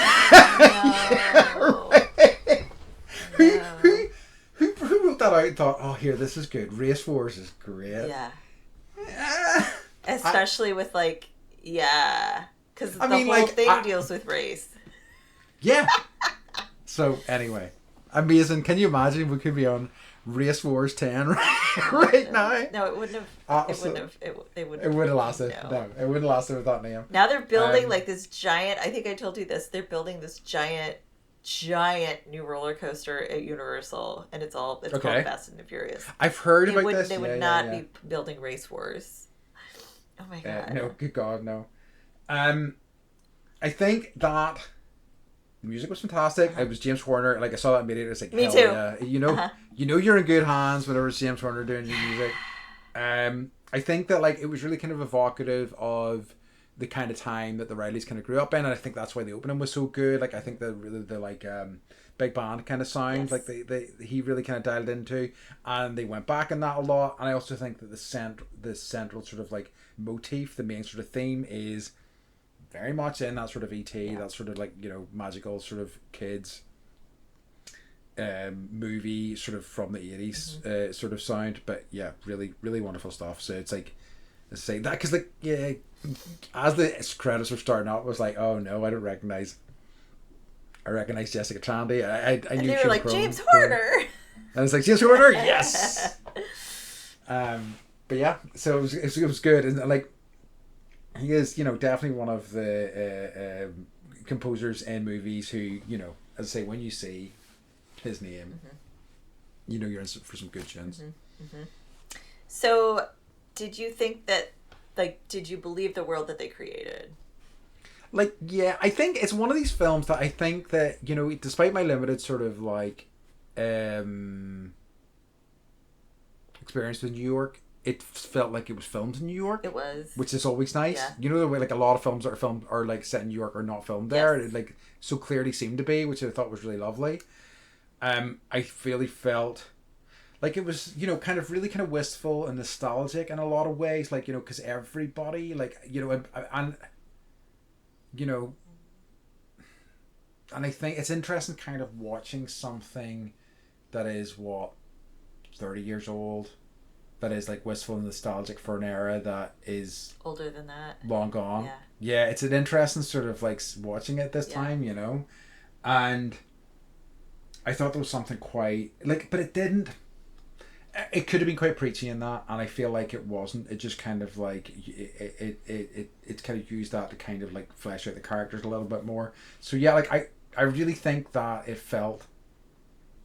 Who wrote that out and thought, oh, here, this is good. Race Wars is great. Yeah. Especially with, like, yeah. Because the mean, whole like, thing deals with race. Yeah. So, anyway. Amazing. Can you imagine we could be on Race Wars 10 right now? No, it wouldn't have. They wouldn't. It wouldn't have lasted. No, it wouldn't have lasted with that name. Now they're building like this giant. I think I told you this. They're building this giant new roller coaster at Universal, and it's called Fast and the Furious. I've heard about this. They would not be building Race Wars. Oh my God. No, good God, no. I think that the music was fantastic. It was James Horner. Like, I saw that immediately. It's like, me hell too. Yeah. You know you're in good hands whenever it's James Horner doing your music. I think that, like, it was really kind of evocative of the kind of time that the Rileys kind of grew up in, and I think that's why the opening was so good. Like, I think the like big band kind of sound, like he really kind of dialed into, and they went back in that a lot. And I also think that the central sort of like motif, the main sort of theme, is very much in that sort of E.T., that sort of like, you know, magical sort of kids movie sort of from the 80s sort of sound. But yeah, really, really wonderful stuff. So it's like, let's say that, because like, yeah, as the credits were starting up, I was like, oh no, I recognize Jessica Tandy. I and knew they she were was like, James Horner. And it's like, James Horner, yes. But yeah, so it was good, and like, he is, you know, definitely one of the composers in movies who, you know, as I say, when you see his name, you know you're in for some good tunes. So, did you think that, like, did you believe the world that they created? Like, yeah, I think it's one of these films that I think that, you know, despite my limited sort of like experience with New York, it felt like it was filmed in New York. It was, which is always nice. Yeah. You know the way like a lot of films that are filmed are like set in New York are not filmed there. Yes. It like so clearly seemed to be, which I thought was really lovely. I really felt like it was, you know, kind of really kind of wistful and nostalgic in a lot of ways. Like, you know, because everybody, like, you know, and you know, and I think it's interesting kind of watching something that is 30 years old, that is like wistful and nostalgic for an era that is older than that, long gone. Yeah, it's an interesting sort of like watching it this time, you know, and I thought there was something quite like, but it didn't. It could have been quite preachy in that, and I feel like it wasn't. It just kind of like it kind of used that to kind of like flesh out the characters a little bit more. So yeah, like I really think that it felt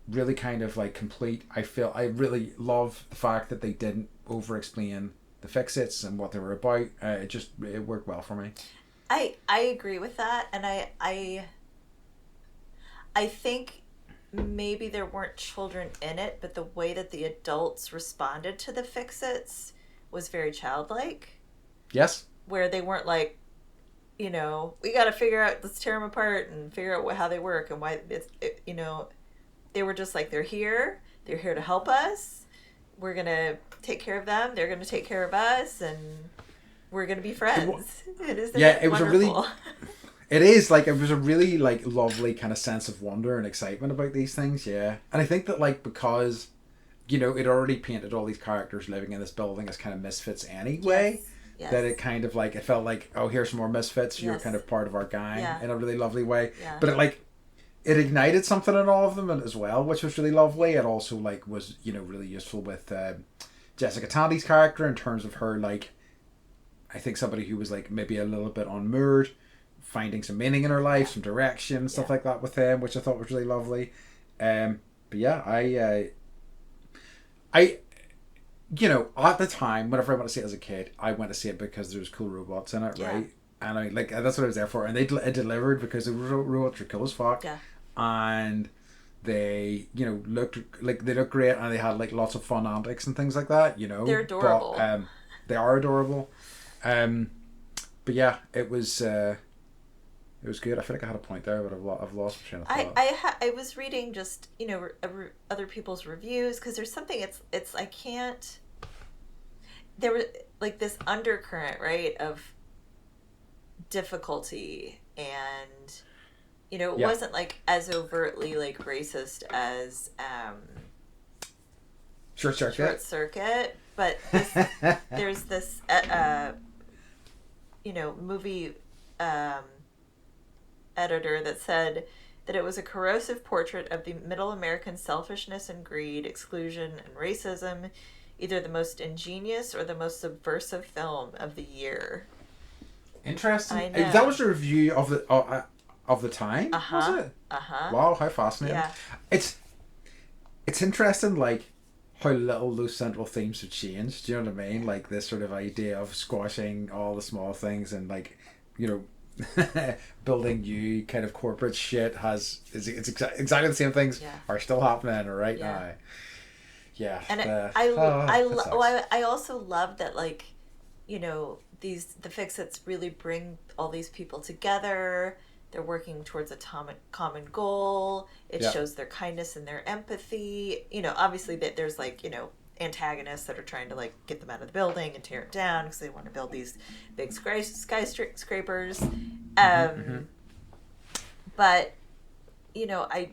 really kind of like complete. I really love the fact that they didn't over explain the fix-its and what they were about. It worked well for me. I agree with that, and I think maybe there weren't children in it, but the way that the adults responded to the fix-its was very childlike. Yes. Where they weren't like, you know, we got to figure out, let's tear them apart and figure out how they work and why you know, they were just like, they're here to help us. We're going to take care of them. They're going to take care of us, and we're going to be friends. It was wonderful. It is like, it was a really like lovely kind of sense of wonder and excitement about these things. Yeah. And I think that like, because, you know, it already painted all these characters living in this building as kind of misfits anyway. Yes. Yes. That it kind of like, it felt like, oh, here's some more misfits. You're kind of part of our gang in a really lovely way. Yeah. But it ignited something in all of them as well, which was really lovely. It also like was, you know, really useful with Jessica Tandy's character in terms of her, like, I think somebody who was like maybe a little bit unmoored, finding some meaning in her life, some direction, stuff like that with them, which I thought was really lovely. But yeah, I you know, at the time, whenever I went to see it as a kid, I went to see it because there was cool robots in it, right? And I like, that's what I was there for. And it delivered because the robots were cool as fuck. Yeah. And they, you know, looked great, and they had like lots of fun antics and things like that, you know. They're adorable. But, they are adorable. But yeah, it was good. I feel like I had a point there, but I've lost my train of thought. I was reading just, you know, other people's reviews, because there's something, it's I can't, there was like this undercurrent, right, of difficulty, and, you know, it wasn't like as overtly like racist as Short Circuit, but there's this you know, movie editor that said that it was a corrosive portrait of the middle American selfishness and greed, exclusion and racism, either the most ingenious or the most subversive film of the year. Interesting. I know. That was a review of the time, was it? Wow, how fascinating. Yeah. It's interesting, like, how little those central themes have changed. Do you know what I mean? Like, this sort of idea of squashing all the small things and, like, you know, building new kind of corporate shit it's exactly the same things are still happening right now. Yeah. And I also love that, like, you know, the Fix-Its really bring all these people together. They're working towards a common goal. It shows their kindness and their empathy. You know, obviously that there's, like, you know, antagonists that are trying to, like, get them out of the building and tear it down because they want to build these big skyscrapers. But, you know, I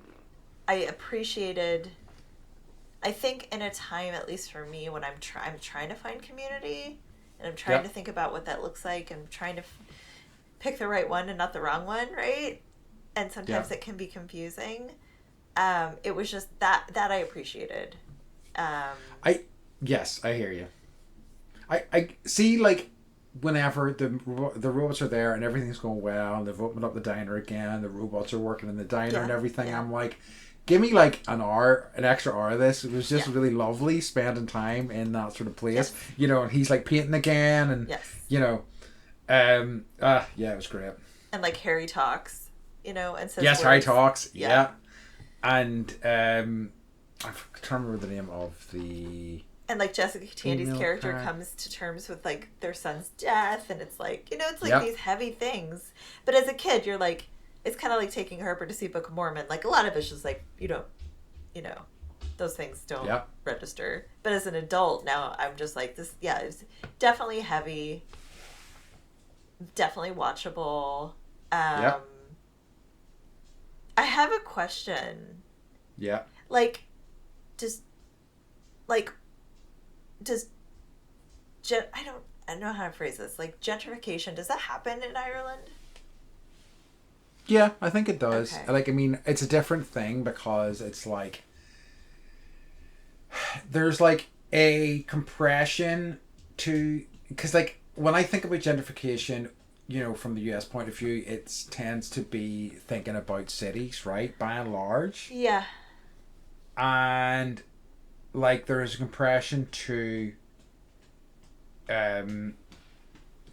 appreciated, I think in a time, at least for me, when I'm trying to find community, and I'm trying to think about what that looks like, and trying to pick the right one and not the wrong one, right? And sometimes it can be confusing. It was just that I appreciated. Yes, I hear you. I see, like, whenever the robots are there and everything's going well, and they've opened up the diner again, the robots are working in the diner and everything, I'm like, give me like an extra hour of this. It was just really lovely spending time in that sort of place, you know, and he's like painting again, and you know, it was great. And like Harry talks, you know, and says Harry talks, and I'm trying to remember the name of the. And like Jessica Tandy's character comes to terms with like their son's death, and it's like, you know, it's like these heavy things. But as a kid, you're like, it's kind of like taking Harper to see Book of Mormon. Like, a lot of it's just like, you know, those things don't register. But as an adult now, I'm just like, this, it's definitely heavy, definitely watchable. I have a question. Yeah. Like, I don't know how to phrase this. Like, gentrification, does that happen in Ireland? Yeah, I think it does. Okay. Like, I mean, it's a different thing because it's like there's like a compression to, because like when I think about gentrification, you know, from the US point of view, it tends to be thinking about cities, right? By and large. Yeah. And like there's a compression to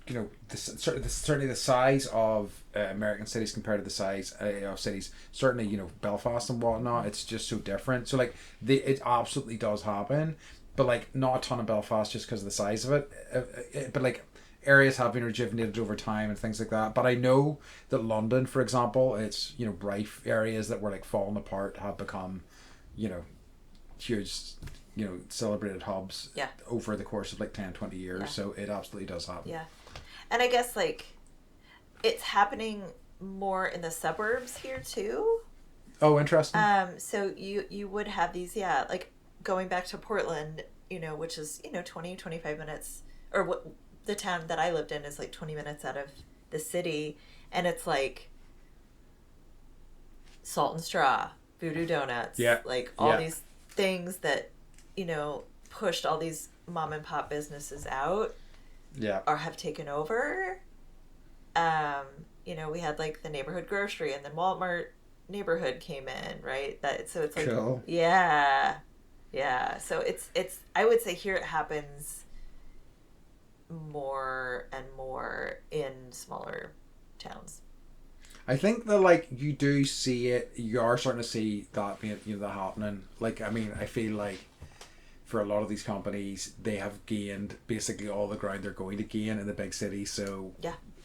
you know, certainly the size of American cities compared to the size of cities, certainly, you know, Belfast and whatnot, it's just so different. So like it absolutely does happen, but like not a ton of Belfast just because of the size of it, but like areas have been rejuvenated over time and things like that. But I know that London, for example, it's, you know, rife areas that were like falling apart have become, you know, huge, you know, celebrated hubs over the course of like 10-20 years. So it absolutely does happen. And I guess, like, it's happening more in the suburbs here, too. Oh, interesting. So you would have these, like, going back to Portland, you know, which is, you know, 20-25 minutes, or the town that I lived in is like 20 minutes out of the city, and it's like Salt and Straw, Voodoo Donuts, like all these things that, you know, pushed all these mom and pop businesses out, or have taken over. You know, we had like the neighborhood grocery, and then Walmart neighborhood came in, right? So it's like, cool. Yeah. So it's I would say here it happens more and more in smaller towns. I think that, like, you do see it. You are starting to see that being, you know, that happening. Like, I mean, I feel like for a lot of these companies, they have gained basically all the ground they're going to gain in the big city. So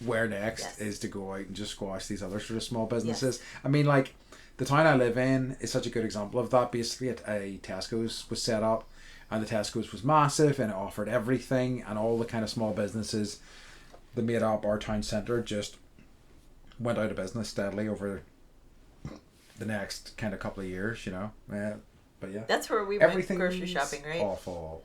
where next is to go out and just squash these other sort of small businesses. I mean, like, the town I live in is such a good example of that. Basically, a Tesco's was set up, and the Tesco's was massive, and it offered everything, and all the kind of small businesses that made up our town centre just went out of business steadily over the next kind of couple of years, you know. But yeah, that's where we went grocery shopping, right? Awful.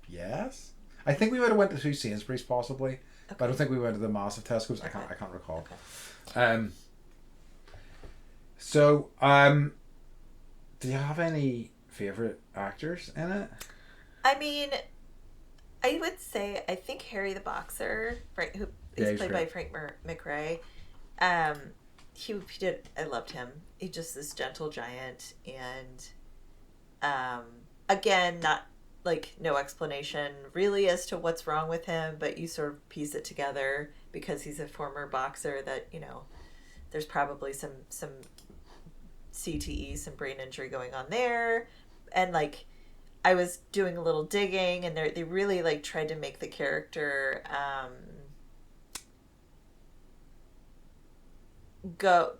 Yes, I think we might have went to Sainsbury's possibly, but I don't think we went to the massive Tesco's. I can't recall. So do you have any favorite actors in it? I mean, I would say I think Harry the Boxer, right, who is played by Frank McRae. He did. I loved him. He's just this gentle giant, and again, not like no explanation really as to what's wrong with him, but you sort of piece it together because he's a former boxer. That, you know, there's probably some CTE, some brain injury going on there, and like, I was doing a little digging, and they really like tried to make the character go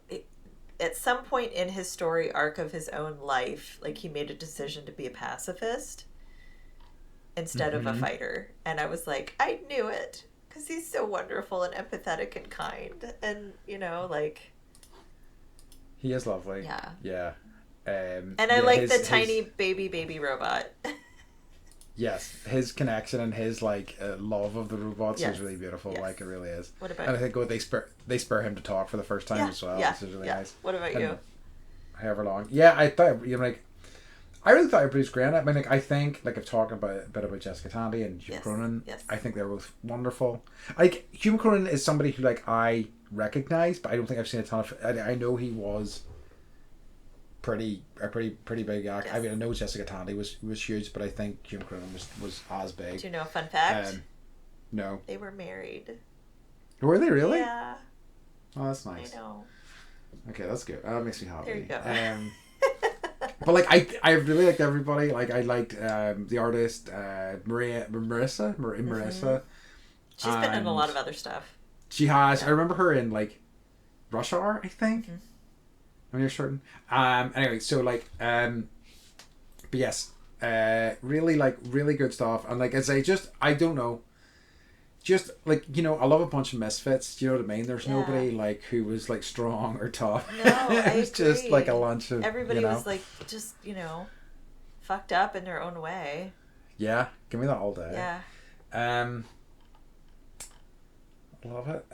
at some point in his story arc of his own life, like he made a decision to be a pacifist instead of a fighter, and I was like, I knew it, because he's so wonderful and empathetic and kind, and, you know, like, he is lovely. And I like the tiny baby robot. Yes, his connection and his like love of the robots is really beautiful. Like, it really is. What about? And I think they spur him to talk for the first time as well. Which is really nice. What about you? However long, I thought, you know, like, I really thought everybody was great. I mean, like, I think, like, I've talked a bit about Jessica Tandy and Hugh Cronin. I think they're both wonderful. Like, Hugh Cronin is somebody who, like, I recognize, but I don't think I've seen a ton of. I know he was pretty big act. I mean, I know Jessica Tandy was huge, but I think Hugh Cronin was as big. Do you know a fun fact? No. They were married. Were they really? Yeah. Oh, that's nice. I know. Okay, that's good. That makes me happy. There you go. But like, I really liked everybody. Like, I liked the artist Marissa. She's been in a lot of other stuff. She has. I remember her in like Rush Hour, I think. I'm not certain. Anyway, so like, but yes, really good stuff. And like I say, I don't know, just like, you know, I love a bunch of misfits. Do you know what I mean? There's nobody like who was like strong or tough. No, it was just like a lunch of, everybody, you know, was like just, you know, fucked up in their own way. Yeah, give me that all day. Yeah. Love it.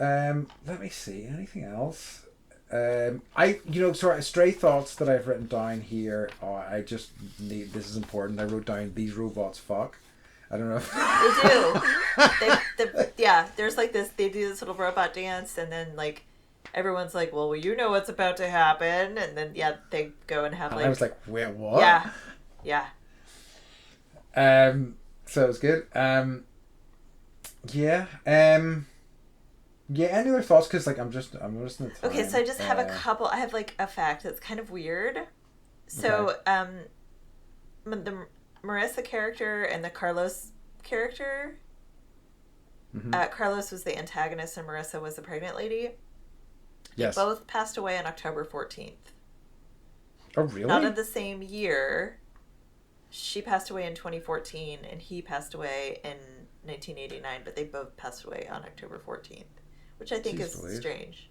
Let me see, anything else. Stray thoughts that I've written down here. I just need, this is important. I wrote down, these robots fuck. I don't know if they do. There's like this, they do this little robot dance, and then like everyone's like, well, you know what's about to happen, and then they go and have like, I was like, wait, what? Yeah. So it's good. Yeah, any other thoughts? Because like I'm listening to time. Okay, so I just have a couple. I have like a fact that's kind of weird. So the Marissa character and the Carlos character. Carlos was the antagonist and Marissa was the pregnant lady. Yes. They both passed away on October 14th. Oh, really? Not in the same year. She passed away in 2014 and he passed away in 1989, but they both passed away on October 14th. Which I think is strange.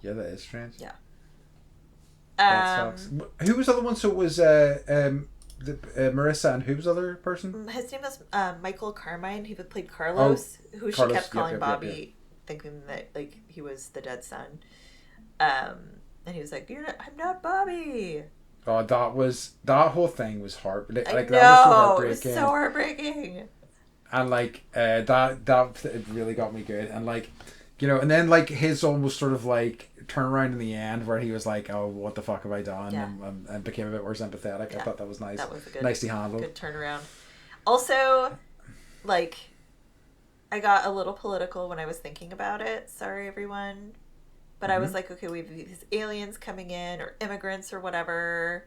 Yeah, that is strange. Yeah. That sucks. Who was the other one? So it was Marissa and who's the other person? His name was Michael Carmine. He played Carlos, who she kept calling Bobby, thinking that like he was the dead son. And he was like, I'm not Bobby. Oh, that whole thing was heartbreaking. Like, that was so heartbreaking. It was so heartbreaking. And like that it really got me good. And like, you know, and then like his almost sort of like turnaround in the end where he was like, "Oh, what the fuck have I done?" Yeah. and became a bit more sympathetic. Yeah. I thought that was nice. That was a good, nicely handled. Good turnaround. Also, like, I got a little political when I was thinking about it. Sorry, everyone. But I was like, okay, we have these aliens coming in, or immigrants, or whatever.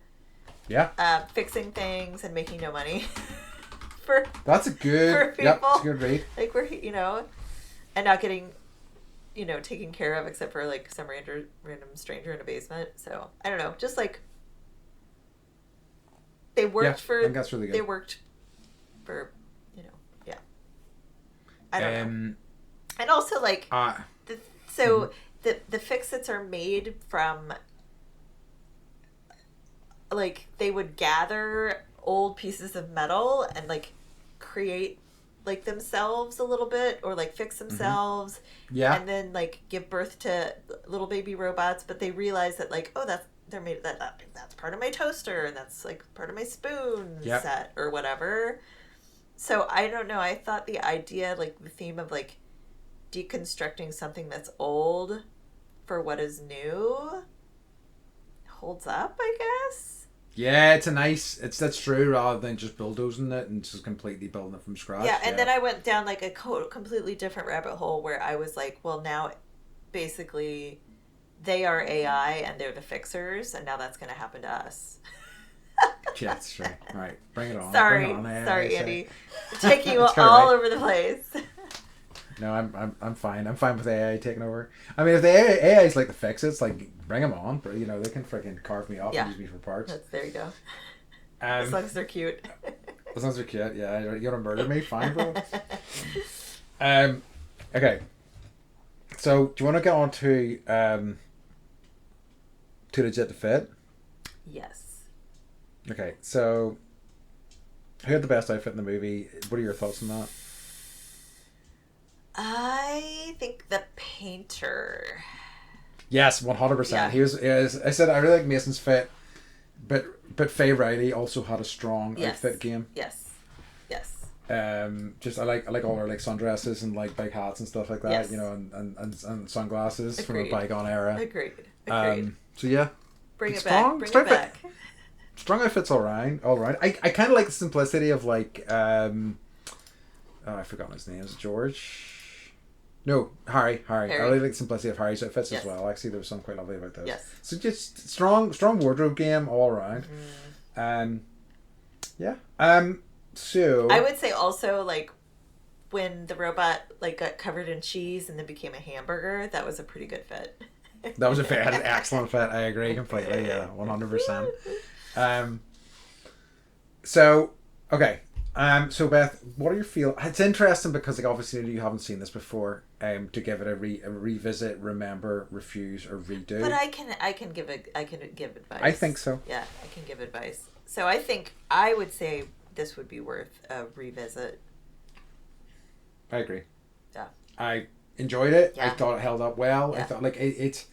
Yeah. Fixing things and making no money. That's a good. For people. Yep, that's a good read. Like we're, and not getting, taken care of except for like some random stranger in a basement. So I don't know, just like they worked for. I think that's really good. They worked for, yeah. I don't know. And also like the fix-its are made from, like, they would gather old pieces of metal and, like, create, like, themselves a little bit, or, like, fix themselves. Yeah. And then, like, give birth to little baby robots, but they realize that, like, they're made, that's part of my toaster, and that's, like, part of my spoon set, or whatever. So, I don't know, I thought the idea, like, the theme of, like, deconstructing something that's old for what is new holds up, I guess. Yeah, that's true, rather than just bulldozing it and just completely building it from scratch. Yeah, and then I went down like a completely different rabbit hole where I was like, well, now basically they are AI and they're the fixers, and now that's going to happen to us. Yeah, that's true. Right, bring it on. Sorry, bring it on, sorry, Andy. Taking you all over the place. No, I'm fine. I'm fine with AI taking over. I mean, if the AI is like the fix-its, like, bring them on. But, they can freaking carve me up and use me for parts. There you go. As long as they're cute. As long as they're cute, yeah. You want to murder me? Fine, bro. Okay. So, do you want to get on to Too Legit to Fit? Yes. Okay, so who had the best outfit in the movie? What are your thoughts on that? I think the painter. Yes, 100%. Yeah. He was. I said I really like Mason's fit, but Faye Riley also had a strong outfit game. Yes. Just I like all her like sundresses and like big hats and stuff like that. Yes. And sunglasses. Agreed. From a bygone era. Agreed. So yeah. Bring it back. Strong outfits, all right. I kind of like the simplicity of like I forgot his name. Is it George? No, Harry. I really like the simplicity of Harry's outfits as well. Actually, there was something quite lovely about those. Yes. So just strong wardrobe game all around. Yeah. So I would say also, like, when the robot like got covered in cheese and then became a hamburger, that was a pretty good fit. That was an excellent fit. I agree completely. Yeah, 100%. So okay. So Beth, what are your feelings? It's interesting because, like, obviously you haven't seen this before. To give it a revisit, remember, refuse, or redo. But I can give advice. I think so. Yeah, I can give advice. So I think I would say this would be worth a revisit. I agree. Yeah. I enjoyed it. Yeah. I thought it held up well. Yeah. I thought like it's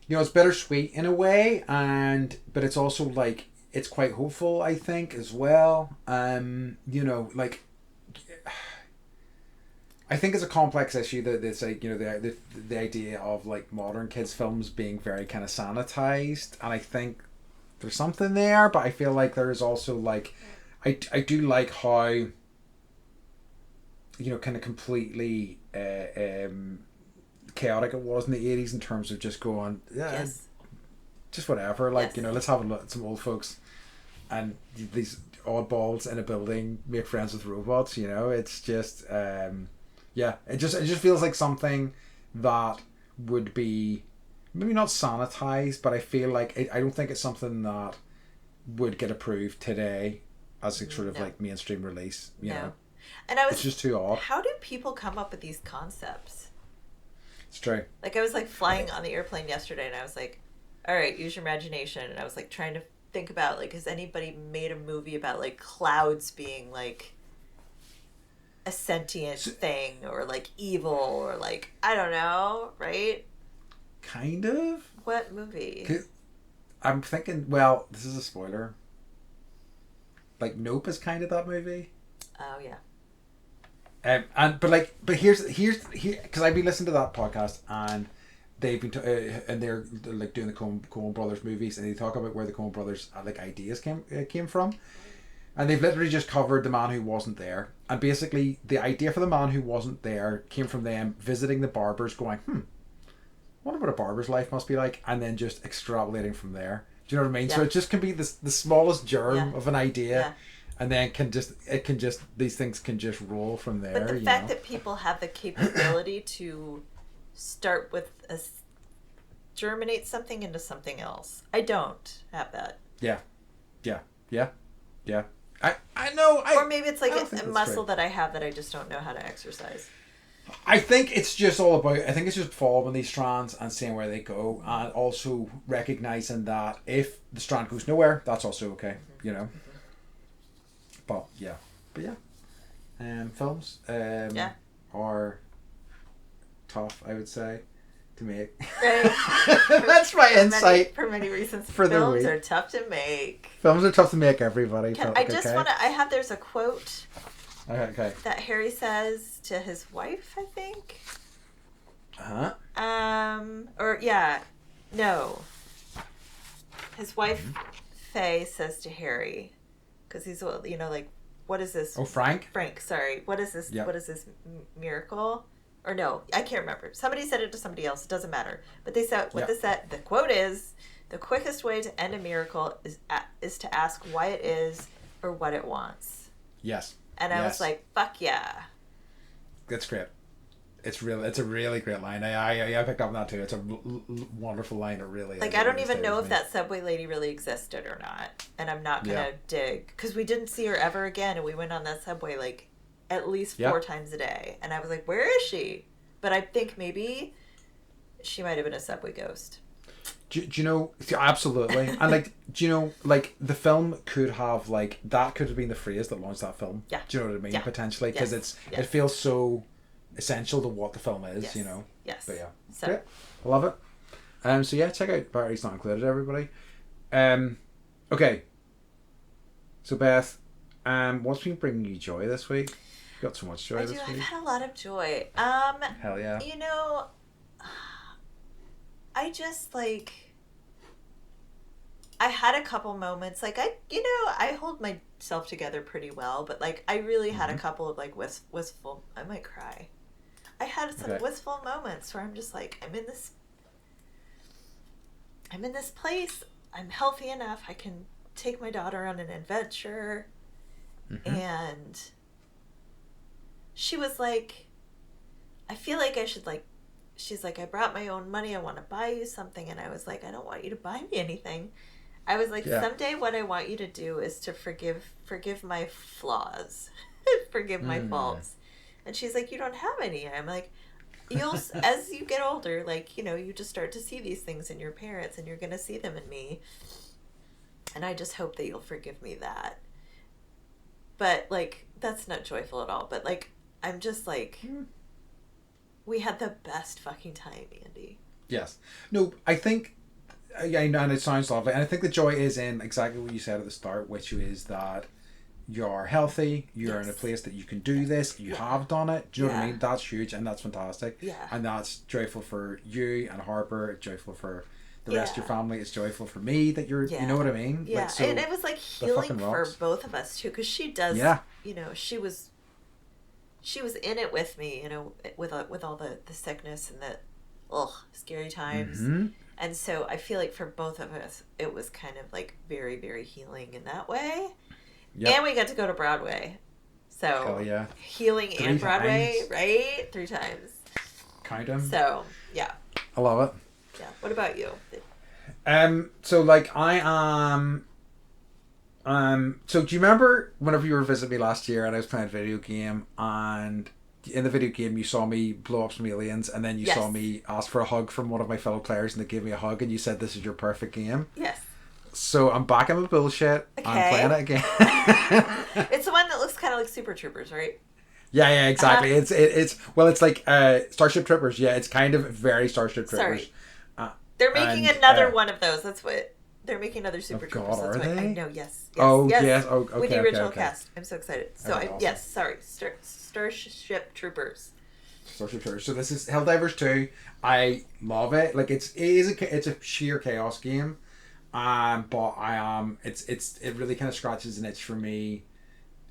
it's bittersweet in a way, but it's also like it's quite hopeful, I think, as well. Like I think it's a complex issue that it's like, the idea of like modern kids films being very kind of sanitized, and I think there's something there, but I feel like there's also like I do like how kind of completely chaotic it was in the 80s in terms of just going just whatever, like let's have some old folks and these oddballs in a building make friends with robots. It's just it just feels like something that would be maybe not sanitized, but I feel like I don't think it's something that would get approved today as a sort of like mainstream release. You know, and it's just too odd. How do people come up with these concepts? It's true. Like, I was like flying on the airplane yesterday, and I was like, all right, use your imagination, and I was like trying to think about, like, has anybody made a movie about, like, clouds being, like, a sentient thing, or, like, evil, or, like, I don't know, right? Kind of. What movie? I'm thinking, well, this is a spoiler. Like, Nope is kind of that movie. Oh, yeah. But here's because I've been listening to that podcast, and they've been and they're like doing the Coen Brothers movies, and they talk about where the Coen Brothers like ideas came from, and they've literally just covered The Man Who Wasn't There, and basically the idea for The Man Who Wasn't There came from them visiting the barbers, going, wonder what a barber's life must be like, and then just extrapolating from there. Do you know what I mean? Yeah. So it just can be the smallest germ of an idea. Yeah. And then these things can just roll from there. But the fact that people have the capability to start with germinate something into something else. I don't have that. Yeah. I know. Or maybe it's like a muscle that I have that I just don't know how to exercise. I think it's just all about, I think it's just following these strands and seeing where they go, and also recognizing that if the strand goes nowhere, that's also okay, you know. But yeah. Films are tough, I would say, to make. That's my insight. For many reasons, films are tough to make. Films are tough to make, everybody. There's a quote okay. that Harry says to his wife, I think. His wife, Faye, says to Harry, because he's, like, what is this? Oh, Frank? Frank, sorry. What is this? Yep. What is this miracle? Or no, I can't remember. Somebody said it to somebody else. It doesn't matter. But they said, the quote is, the quickest way to end a miracle is to ask why it is or what it wants. Yes. And I was like, fuck yeah. That's great. It's a really great line. I picked up on that too. It's a wonderful line. It really is. Like, I don't even know if that subway lady really existed or not. And I'm not going to dig. Because we didn't see her ever again. And we went on that subway like at least 4 times a day. And I was like, where is she? But I think maybe she might have been a subway ghost. Do you know? Absolutely. And like, do you know, like, the film could have, like, that could have been the phrase that launched that film. Yeah. Do you know what I mean? Yeah. Potentially. Because it feels so essential to what the film is, you know. Yes. But yeah. So. Great. I love it. So yeah, check out Batteries Not Included, everybody. Okay. So Beth, what's been bringing you joy this week? You got so much joy this week. I've had a lot of joy. Hell yeah. You know, I just, like, I had a couple moments, like, I hold myself together pretty well, but, like, I really had a couple of, like, wistful, I might cry. I had some wistful moments where I'm just like, I'm in this place, I'm healthy enough, I can take my daughter on an adventure, and she was like, I feel like I should, like, she's like, I brought my own money, I want to buy you something, and I was like, I don't want you to buy me anything. I was like, someday what I want you to do is to forgive my flaws, forgive my faults. And she's like, you don't have any. I'm like, as you get older, like, you just start to see these things in your parents, and you're going to see them in me. And I just hope that you'll forgive me that. But, like, that's not joyful at all. But, like, I'm just like, we had the best fucking time, Andy. Yes. No, I think, and it sounds lovely, and I think the joy is in exactly what you said at the start, which is that you're healthy, you're in a place that you can do this, you have done it, do you know what I mean? That's huge, and that's fantastic. Yeah. And that's joyful for you and Harper, it's joyful for the rest of your family, it's joyful for me that you're, you know what I mean? Yeah, like, so and it was like healing for both of us too, because she does, she was in it with me, with all the sickness and the scary times. And so I feel like for both of us, it was kind of like very, very healing in that way. Yep. And we got to go to Broadway. So hell yeah. Healing 3 and Broadway, times. Right? 3 times. Count them. So, yeah. I love it. Yeah. What about you? So like I am so do you remember whenever you were visiting me last year and I was playing a video game, and in the video game you saw me blow up some aliens, and then you saw me ask for a hug from one of my fellow players, and they gave me a hug, and you said this is your perfect game? Yes. So I'm back in the bullshit. Okay. I'm playing it again. It's the one that looks kind of like Super Troopers, right? Yeah, exactly. It's like Starship Troopers. Yeah, it's kind of very Starship Troopers. Sorry. They're making another one of those. That's what they're making, another Super Troopers. God, That's are what they? I know. Yes. Oh yes. Oh, okay. With the original okay. cast. I'm so excited. So awesome. yes, sorry, Starship Troopers. Starship Troopers. So this is Helldivers 2. I love it. Like it's a sheer chaos game. But it really kind of scratches an itch for me.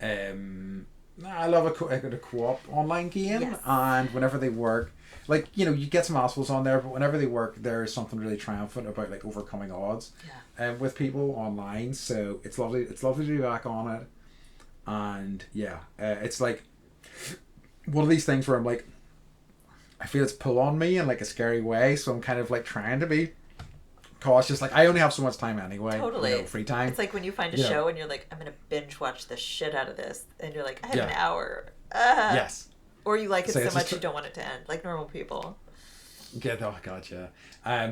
I love a co-op online game, yes. And whenever they work, like, you know, you get some assholes on there, but whenever they work, there's something really triumphant about like overcoming odds, with people online. So it's lovely. It's lovely to be back on it, and it's like one of these things where I'm like, I feel it's pull on me in like a scary way, so I'm kind of like trying to be cautious. Like I only have so much time anyway. Totally. You know, free time. It's like when you find a show and you're like, I'm gonna binge watch the shit out of this, and you're like, I have an hour. Yes. Or you like it so much you don't want it to end, like normal people. Yeah. Oh God. Yeah.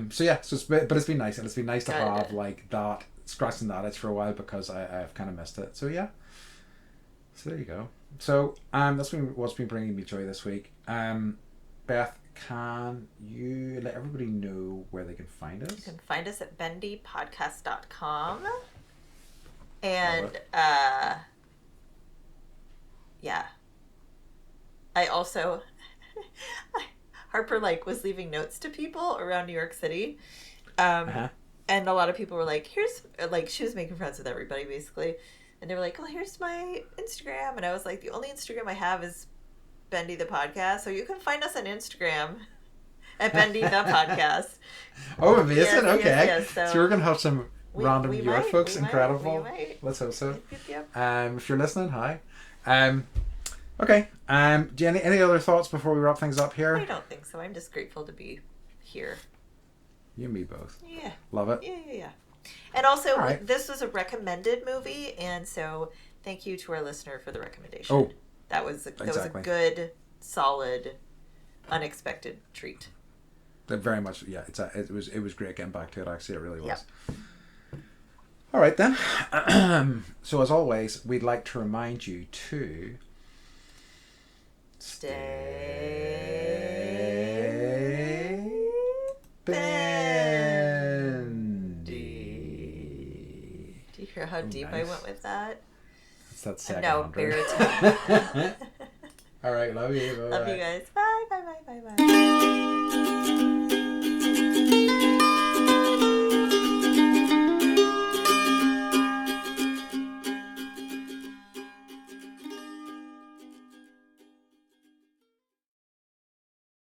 So yeah. But it's been nice, and it's been nice to have like that scratching that itch for a while, because I've kind of missed it. So yeah. So there you go. So that's been what's been bringing me joy this week. Beth, can you let everybody know where they can find us? You can find us at bendypodcast.com. And I also Harper was leaving notes to people around New York City. And a lot of people were like, here's she was making friends with everybody basically. And they were like, oh, here's my Instagram. And I was like, the only Instagram I have is Bendy the Podcast. So you can find us on Instagram at Bendy the Podcast. Oh, amazing. Yes, okay. Yes. So we're going to have some random New York folks. Incredible. Let's hope so. Yep. If you're listening, hi. Okay. Do you any other thoughts before we wrap things up here? I don't think so. I'm just grateful to be here. You and me both. Yeah. Love it. Yeah. And also, this was a recommended movie, and so thank you to our listener for the recommendation. Oh, that was a good, solid, unexpected treat. Very much, yeah. It was great getting back to it. Actually, it really was. Yep. All right then. So as always, we'd like to remind you to stay bendy. Do you hear how deep I went with that? It's that second. No, baritone. All right, love you. Bye-bye. Love you guys.